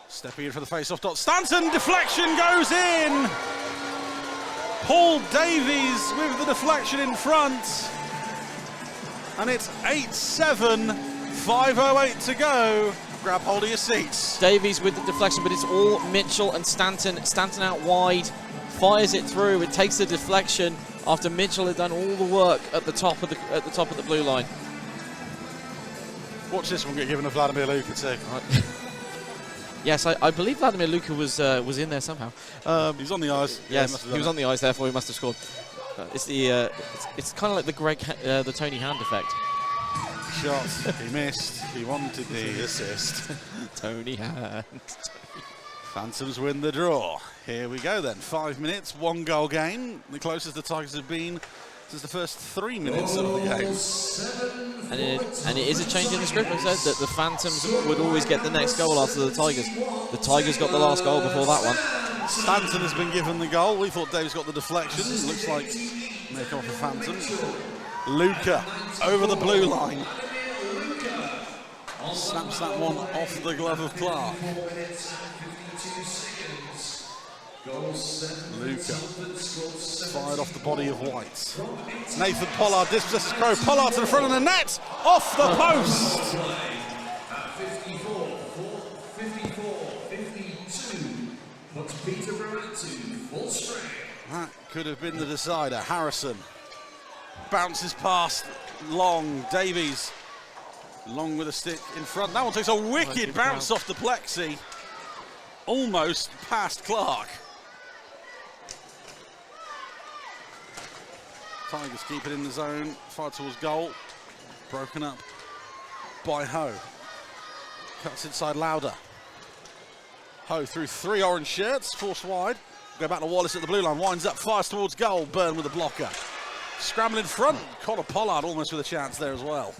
Stepping in for the face-off dot. Stanton, deflection goes in. Paul Davies with the deflection in front. And it's 8-7, 5:08 to go. Grab hold of your seats. Davies with the deflection, but it's all Mitchell and Stanton. Stanton out wide, fires it through. It takes the deflection after Mitchell had done all the work at the top of the blue line. Watch this one get given to Vladimir Luka too. Yes, I believe Vladimir Luka was in there somehow. He's on the ice. Yes, he was on the ice. Therefore, he must have scored. It's kind of like the Tony Hand effect. Shot, he missed. He wanted the assist. Tony Hand. Phantoms win the draw. Here we go then. 5 minutes, 1 goal game. The closest the Tigers have been since the first 3 minutes of the game. And it is a change in the script. Like I said, that the Phantoms would always get the next goal after the Tigers. The Tigers got the last goal before that one. Stanton has been given the goal. We thought Dave's got the deflection. Looks like they come off the Phantoms. Luca over the blue line. Snaps that one off the glove of Clark. Luca fired off the body of White. Nathan Pollard dispossesses Crow. Pollard to the front of the net, off the post. 54-52, puts Peterborough to full strength. That could have been the decider. Harrison bounces past Long. Davies Long with a stick in front. That one takes a wicked bounce off the plexi, almost past Clark. Tigers keep it in the zone, far towards goal. Broken up by Ho. Cuts inside Lauder. Ho through 3 orange shirts, forced wide. Go back to Wallace at the blue line, winds up, fires towards goal. Byrne with a blocker. Scramble in front. Connor Pollard almost with a chance there as well.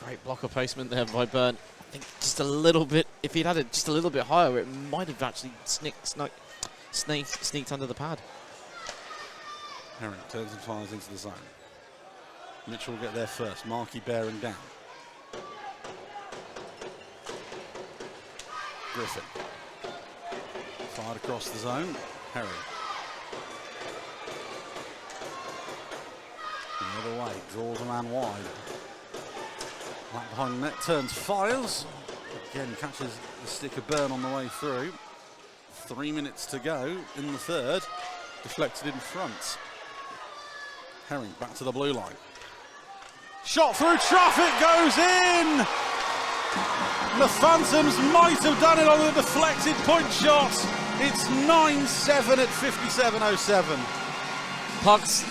Great blocker placement there by Byrne. I think just a little bit, if he'd had it just a little bit higher, it might have actually sneaked under the pad. Herring turns and fires into the zone. Mitchell will get there first. Markey bearing down. Griffin. Fired across the zone. Herring. The other way. Draws a man wide. Back behind the net. Turns, fires. Again catches the stick of Byrne on the way through. 3 minutes to go in the third. Deflected in front. Herring back to the blue line. Shot through traffic goes in! The Phantoms might have done it on the deflected point shot. It's 9-7 at 57:07. Pucks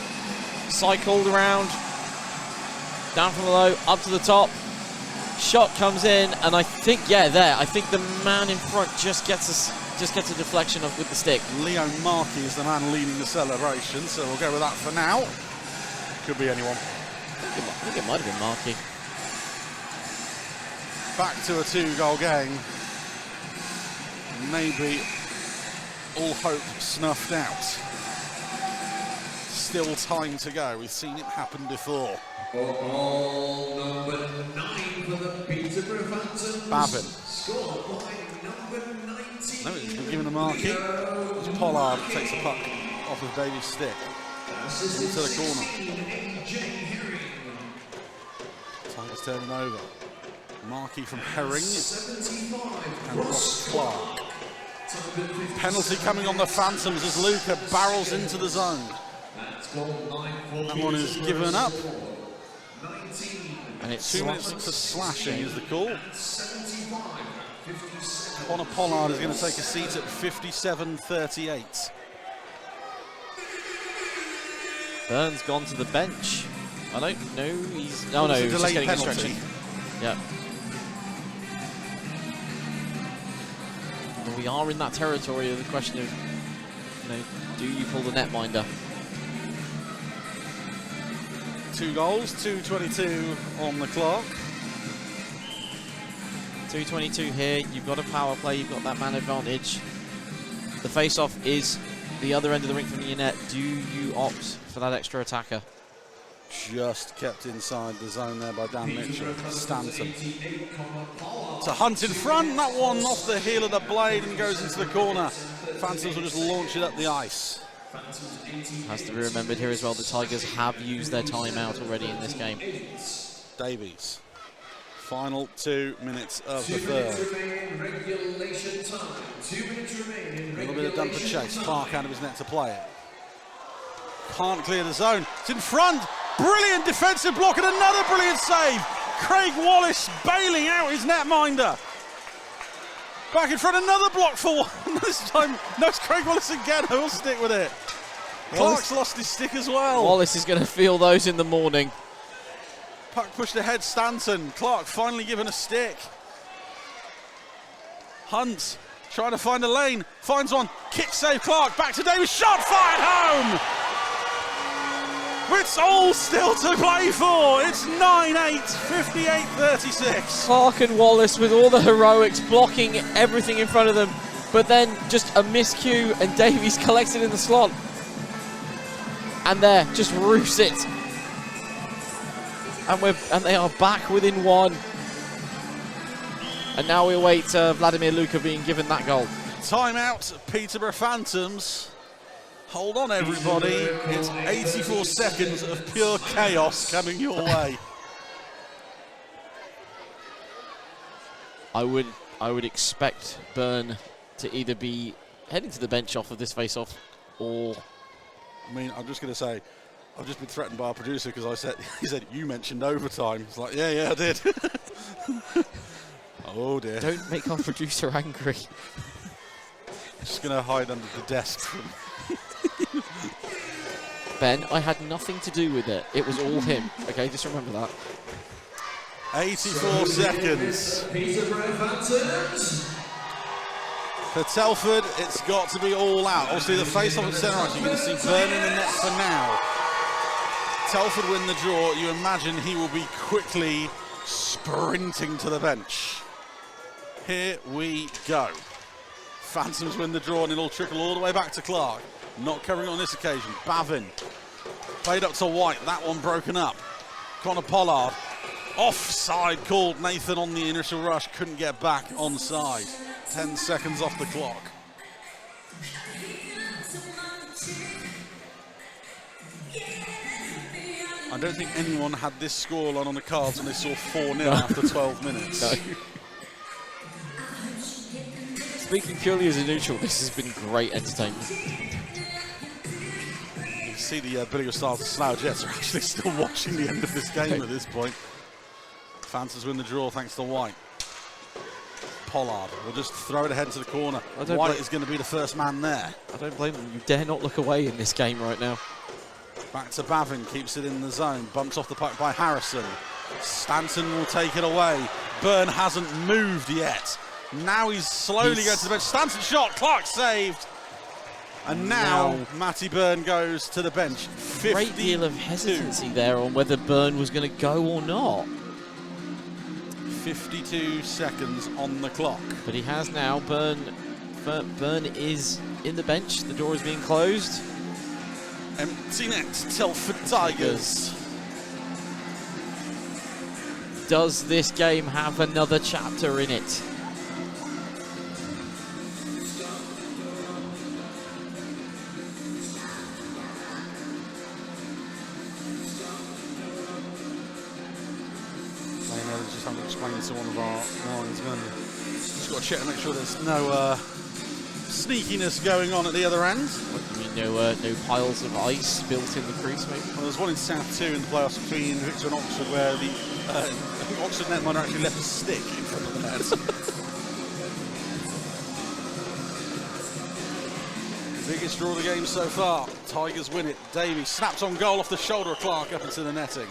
cycled around, down from the low, up to the top. Shot comes in, and I think, I think the man in front just gets a deflection with the stick. Leo Markey is the man leading the celebration, so we'll go with that for now. Could be anyone. I think it might have been Markey. Back to a 2-goal game. Maybe all hope snuffed out. Still time to go. We've seen it happen before. Ball number 9 for the Peterborough Phantoms. Babin. Scored by number 19. No, he's been given the marquee. As Pollard takes the puck off of Davies' stick. Into the corner. Tigers turning over. Markey from Herring. 75. And Ross Clark. Penalty coming on the Phantoms as Luca barrels into the zone. That one is given up. And it's 2 minutes for slashing is the call. Connor Pollard is going to take a seat at 57-38. Byrne's gone to the bench. I don't know. He's no, he's just getting a stretching. Yeah. Well, we are in that territory of the question of, do you pull the netminder? 2 goals, 2:22 on the clock. 2:22 here. You've got a power play. You've got that man advantage. The face-off is the other end of the rink from your net. Do you opt for that extra attacker? Just kept inside the zone there by Dan Mitchell. Stanton to Hunt in front. That one off the heel of the blade and goes into the corner. Phantoms will just launch it up the ice. Has to be remembered here as well, the Tigers have used their timeout already in this game. Davies. Final 2 minutes of the third. A little bit of dumper chase. Clark out of his net to play it. Can't clear the zone. It's in front. Brilliant defensive block and another brilliant save. Craig Wallace bailing out his netminder. Back in front, another block for one. This time, no, it's Craig Wallace again. I will stick with it. Clark's lost his stick as well. Wallace is going to feel those in the morning. Puck pushed ahead, Stanton. Clark finally given a stick. Hunt trying to find a lane. Finds one. Kick save, Clark. Back to Davis. Shot fired home. It's all still to play for. It's 9-8, 58-36. Clark and Wallace with all the heroics, blocking everything in front of them, but then just a miscue and Davies collects it in the slot. And there, just roofs it. And they are back within one. And now we await Vladimir Luka being given that goal. Timeout, Peterborough Phantoms. Hold on, everybody. It's 84 seconds of pure chaos coming your way. I would expect Byrne to either be heading to the bench off of this face-off, or... I mean, I'm just going to say, I've just been threatened by our producer because he said, you mentioned overtime. It's like, yeah, I did. Oh, dear. Don't make our producer angry. Just going to hide under the desk. Ben, I had nothing to do with it. It was all him. Okay, just remember that. 84 seconds. For Telford, it's got to be all out. Obviously, the face-off at centre right, you're going to see Byrne in the net for now. Telford win the draw. You imagine he will be quickly sprinting to the bench. Here we go. Phantoms win the draw and it'll trickle all the way back to Clark. Not covering on this occasion. Bavin played up to White. That one broken up. Connor Pollard. Offside called. Nathan on the initial rush. Couldn't get back onside. 10 seconds off the clock. I don't think anyone had this scoreline on the cards when they saw 4-0 after 12 minutes. No. Speaking purely as a neutral, this has been great entertainment. You can see the Billy Stars and Slough Jets are actually still watching the end of this game at this point. Phantoms win the draw thanks to White. Pollard will just throw it ahead to the corner. White is going to be the first man there. I don't blame them. You dare not look away in this game right now. Back to Bavin, keeps it in the zone. Bumps off the puck by Harrison. Stanton will take it away. Byrne hasn't moved yet. Now he's slowly going to the bench. Stanton shot, Clark saved. And now Matty Byrne goes to the bench. Great deal of hesitancy there on whether Byrne was going to go or not. 52 seconds on the clock. But he has now. Byrne is in the bench. The door is being closed. Empty net, Telford Tigers. Does this game have another chapter in it? trying to explain to one of our linesmen. Just got to check to make sure there's no sneakiness going on at the other end. What do you mean, no piles of ice built in the crease, maybe? Well, there's one in South 2 in the playoffs between Victor and Oxford where the I think Oxford netminder actually left a stick in front of the net. Biggest draw of the game so far. Tigers win it. Davies snaps on goal off the shoulder of Clark up into the netting.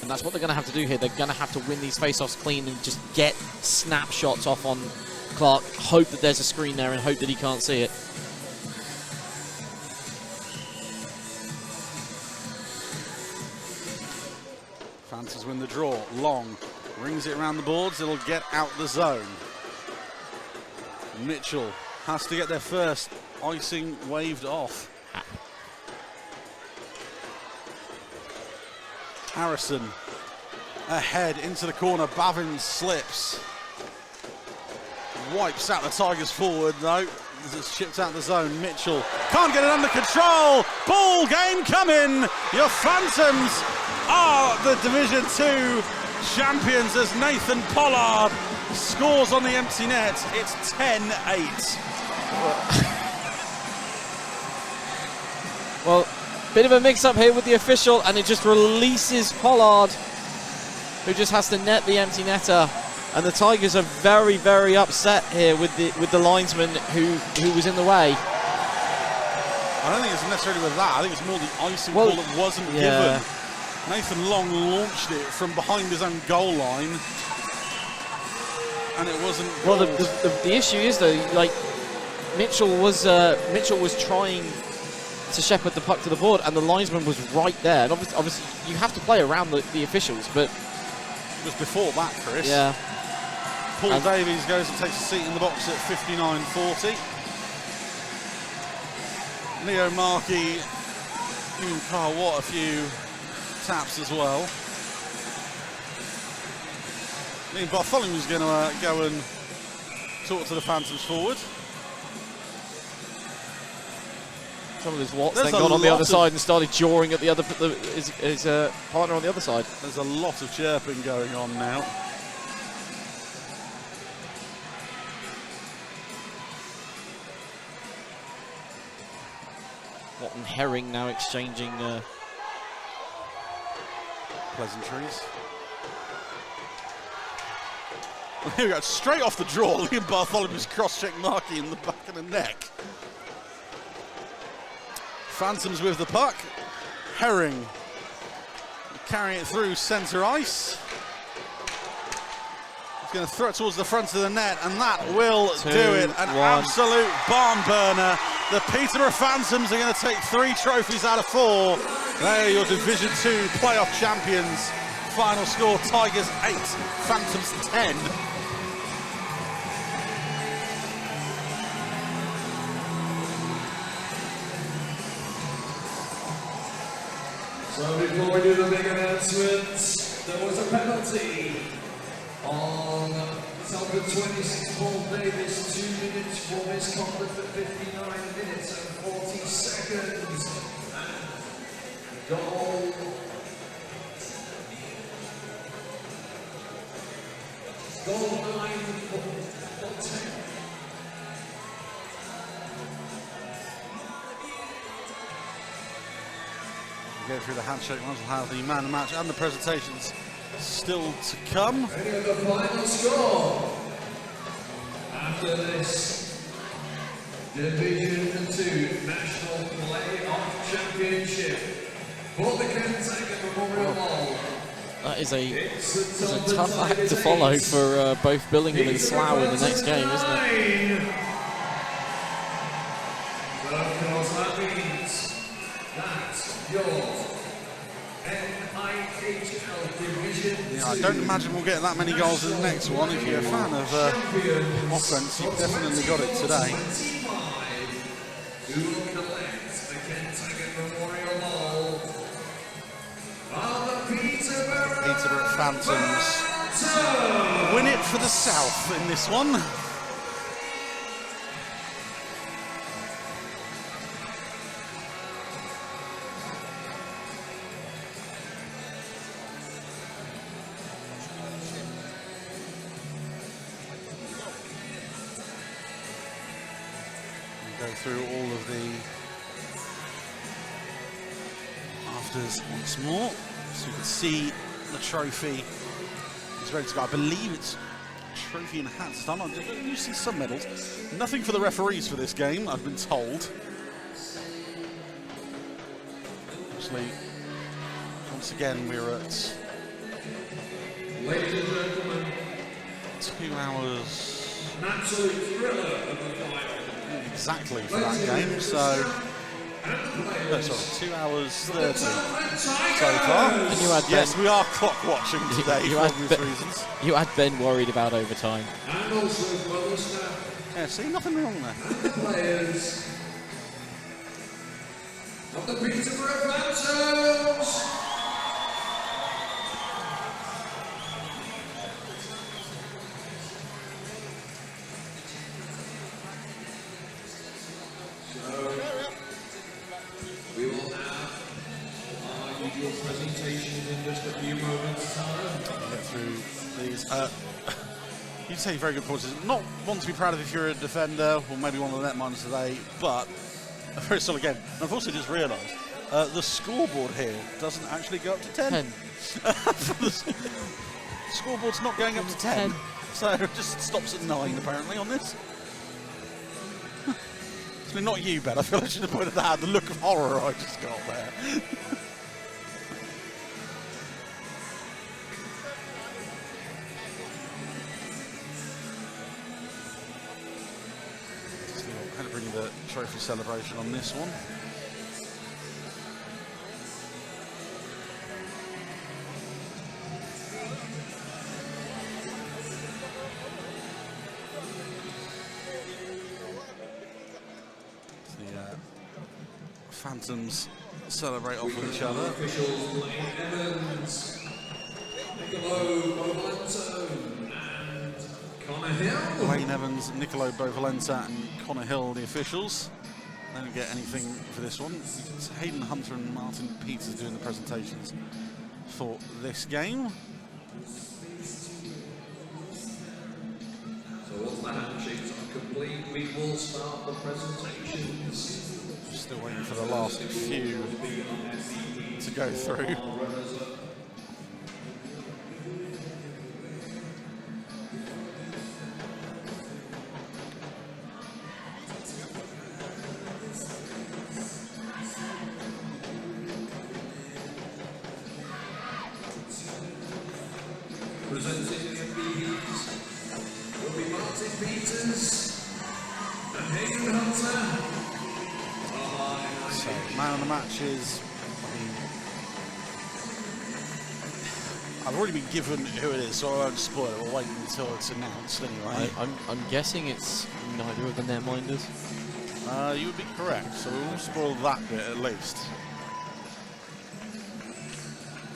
And that's what they're going to have to do here. They're going to have to win these face-offs clean and just get snapshots off on Clark. Hope that there's a screen there and hope that he can't see it. Phantoms win the draw. Long rings it around the boards. It'll get out the zone. Mitchell has to get their first icing waved off. Harrison ahead into the corner. Bavin slips. Wipes out the Tigers forward though as it's chipped out the zone. Mitchell can't get it under control. Ball game coming. Your Phantoms are the Division 2 champions as Nathan Pollard scores on the empty net. It's 10-8. Well, bit of a mix-up here with the official, and it just releases Pollard, who just has to net the empty netter. And the Tigers are very, very upset here with the linesman who was in the way. I don't think it's necessarily with that. I think it's more the icing ball that wasn't given. Nathan Long launched it from behind his own goal line, and it wasn't. Well, the issue is though, like Mitchell was trying to shepherd the puck to the board, and the linesman was right there. And obviously you have to play around the officials, but it was before that, Chris. Yeah. Paul Davies goes and takes a seat in the box at 59-40. Leo Markey giving Carl Watt a few taps as well. I think Bartholomew's going to go and talk to the Phantoms forward. Trouble is, Watt's then gone on the other side and started jawing at his partner on the other side. There's a lot of chirping going on now. Watt and Herring now exchanging pleasantries. Here we go, straight off the draw. Liam Bartholomew's cross-check Markey in the back of the neck. Phantoms with the puck. Herring carrying it through centre ice. He's going to throw it towards the front of the net, and that will do it. An absolute barn burner. The Peterborough Phantoms are going to take 3 trophies out of 4. They are your Division 2 playoff champions. Final score, Tigers 8, Phantoms 10. So before we do the big announcements, there was a penalty on Telford 26 Paul Davis, 2 minutes for misconduct at 59 minutes and 40 seconds. Goal. Goal line for 10. Go through the handshake ones. We'll have the man of the match and the presentations still to come. Ready with the final score. After this Division 2 National Playoff Championship for the Kentucky Memorial Hall. That is a tough act to follow for both Billingham and Slough in the next game, isn't it? But of course that means that's your NIHL Division 2. Yeah, I don't imagine we'll get that many goals in the next one. If you're a fan of offense, you've definitely got it today. Who will collect the Kentucky Memorial Hall? Are the Peterborough Phantoms win it for the South in this one. Go through all of the afters once more, so you can see the trophy is ready to go. I believe it's trophy and hats done. You see some medals. Nothing for the referees for this game, I've been told. Actually, once again, we're at Ladies and gentlemen, 2 hours an absolute thriller of the final. exactly for that game, so no, sorry, 2 hours 30 so far. And you had yes, we are clock watching today for obvious reasons. You had Ben worried about overtime. And also brother staff Yeah, see, nothing wrong there. and the players of the Peterborough Phantoms. We will have our usual presentation in just a few moments' time. Get through these. You'd say very good points. Not one to be proud of if you're a defender, or maybe one of the netminders today, but a very solid game. And I've also just realised the scoreboard here doesn't actually go up to 10. The scoreboard's not going up to 10. So it just stops at 9 apparently on this. It's not you, Ben. I feel I should have pointed that out. The look of horror I just got there. So, kind of bring the trophy celebration on this one. Phantoms celebrate off with each other. Officials Blaine Evans, Niccolo Bovalento, and Connor Hill. Blaine Evans, Niccolo Bovalenta, and Connor Hill, the officials. They don't get anything for this one. It's Hayden Hunter and Martin Peters doing the presentations for this game. So once the handshakes are complete, we will start the presentations. Still waiting for the last few to go through. Presenting the MVPs will be Martin Peters and Hayden Hunter. So, man of the match is, I've already been given who it is, so I won't spoil it. We'll wait until it's announced anyway. I'm guessing it's neither of the netminders. You would be correct, so we won't spoil that bit at least.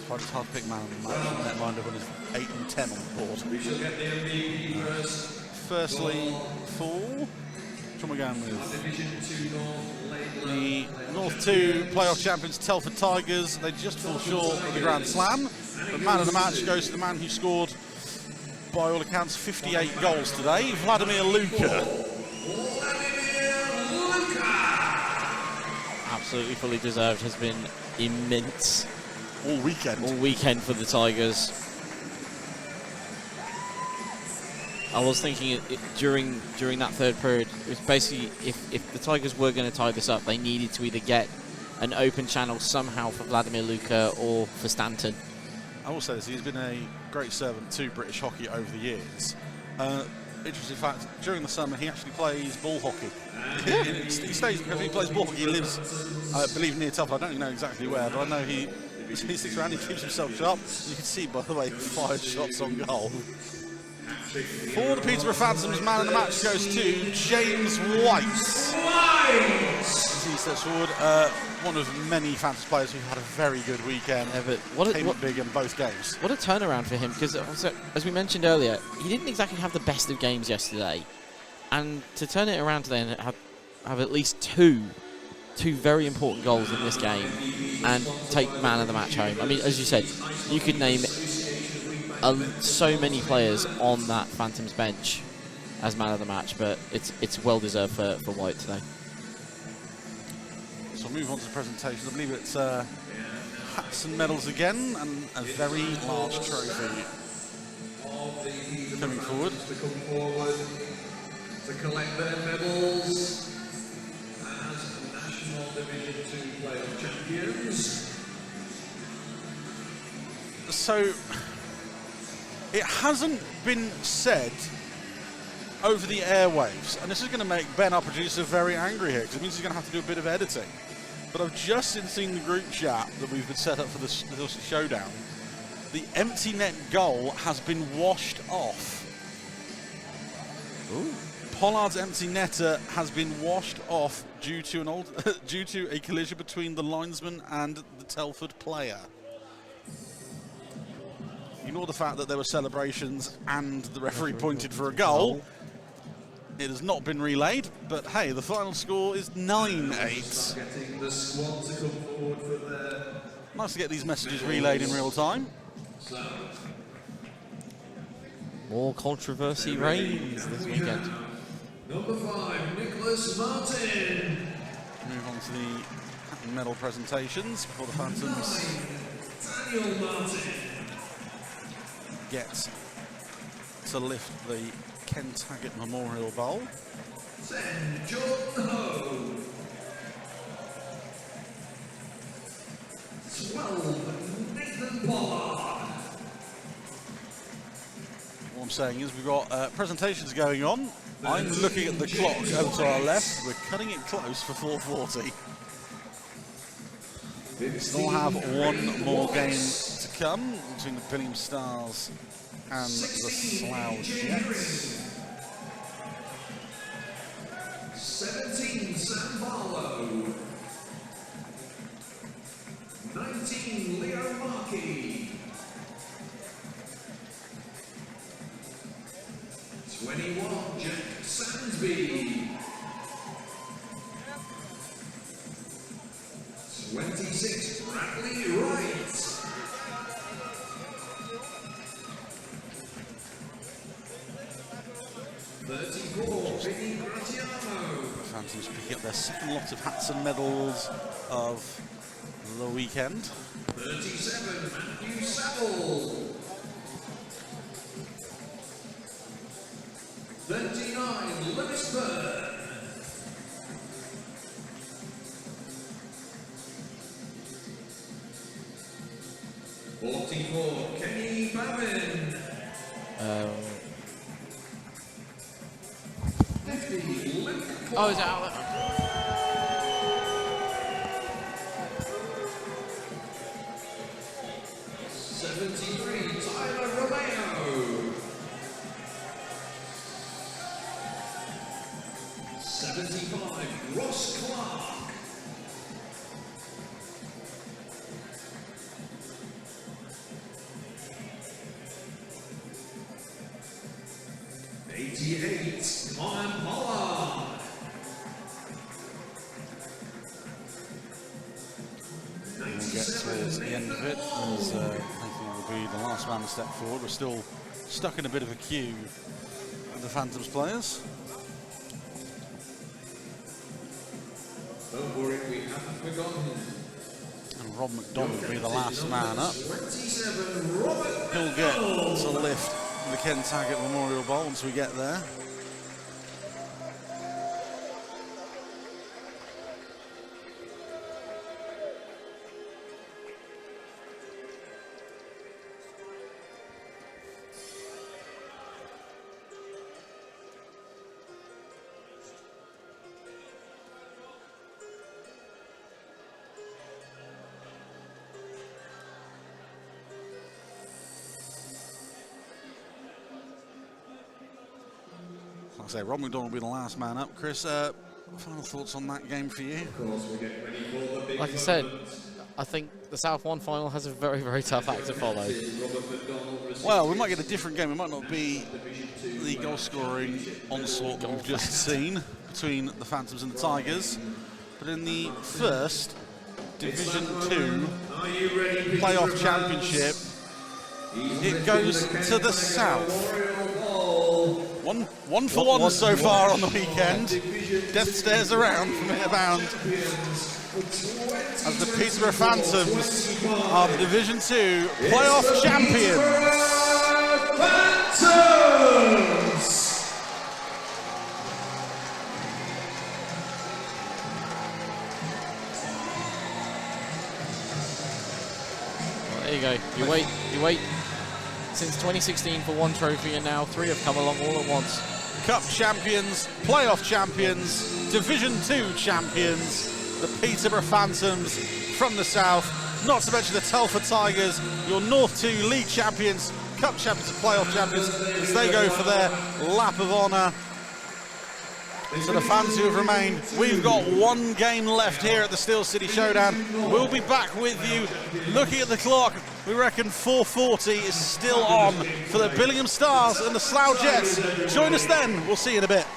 It's hard to pick man of the match and netminder when it's 8 and 10 on the board. We shall get the MVP first. Firstly, for which one are we going with? Division 2 North, The North 2 playoff champions, Telford Tigers. They just fall short of the Grand Slam. The man of the match goes to the man who scored, by all accounts, 58 goals today, Vladimir Luka. Absolutely fully deserved. Has been immense All weekend for the Tigers. I was thinking during that third period, it was basically if the Tigers were going to tie this up, they needed to either get an open channel somehow for Vladimir Luka or for Stanton. I will say this, he's been a great servant to British hockey over the years. Interesting fact, during the summer he actually plays ball hockey. He stays because he plays ball hockey. He lives, I believe, near Telford. I don't know exactly where, but I know he sticks around, he keeps himself sharp. You can see, by the way, 5 shots on goal. For the Peterborough Phantoms, man of the match goes to James White. As he steps forward, one of many Phantoms players who had a very good weekend. Yeah, but came up big in both games. What a turnaround for him, because as we mentioned earlier, he didn't exactly have the best of games yesterday. And to turn it around today and have at least two very important goals in this game and take man of the match home. I mean, as you said, you could name so many players on that Phantoms bench as man of the match, but it's well deserved for White today. So we'll move on to the presentations. I believe it's hats and medals again, and a very large trophy coming forward. To come forward to collect their medals as National Division 2 playoff champions. So it hasn't been said over the airwaves, and this is going to make Ben, our producer, very angry here, because it means he's going to have to do a bit of editing. But I've just seen the group chat that we've been set up for this showdown. The empty net goal has been washed off. Ooh. Pollard's empty netter has been washed off due to due to a collision between the linesman and the Telford player. Ignore the fact that there were celebrations and the referee pointed for a goal. It has not been relayed, but hey, the final score is 9-8. Getting the squad to come forward for their Nice to get these messages relayed in real time. More controversy reigns this weekend. Number 5, Nicholas Martin. Move on to the medal presentations before the Phantoms Daniel Martin. get to lift the Ken Taggart Memorial Bowl. 10, Jordan Ho. 12, Nathan Pollard. All I'm saying is we've got presentations going on. I'm looking at the clock over to our left. We're cutting it close for 4:40. We still have one more game to come between the Billiam Stars and the Slough Jets. 17, Sam Barlow. 19, Leo Markey. 21, Jack Sandsby. 26, Bradley Wright. 34, Vinny Gratiano. Phantoms picking up their second lot of hats and medals of the weekend. 37, Matthew Saville. 39, Lewis Byrne. 44, Kenny Babin. 50, Luke Oh, is it out? 73, Tyler Romeo. 75, Ross Clark. 88, Connor Pollard. 97, Towards the end of it, as I think will be the last man to step forward. We're still stuck in a bit of a queue with the Phantoms players. Don't worry, we haven't forgotten. And Rob McDonald will be the last man up. 27, Robert He'll get to lift the Ken Taggart Memorial Bowl once we get there. Like I say, Rob McDonald will be the last man up. Chris, final thoughts on that game for you? Of course, we get ready for the big Like I said, moment. I think the South 1 final has a very, very tough act to follow. Robert McDonald receives Well, we might get a different game. It might not be the goal-scoring onslaught that we've just seen between the Phantoms and the Tigers, but in the first Division 2 Are you ready, Peterborough? playoff championship, it goes to the south. One for one so far on the weekend. Death stares around from here bound. as the Peterborough Phantoms are the Division 2 playoff champions. Well, there you go. You wait. Since 2016 for one trophy, and now 3 have come along all at once. Cup champions, playoff champions, Division 2 champions, the Peterborough Phantoms from the south, not to mention the Telford Tigers, your North 2 league champions, cup champions and playoff champions, as they go for their lap of honour. To the fans who have remained, we've got 1 game left here at the Steel City Showdown. We'll be back with you. Looking at the clock, we reckon 4:40 is still on for the Billingham Stars and the Slough Jets. Join us then. We'll see you in a bit.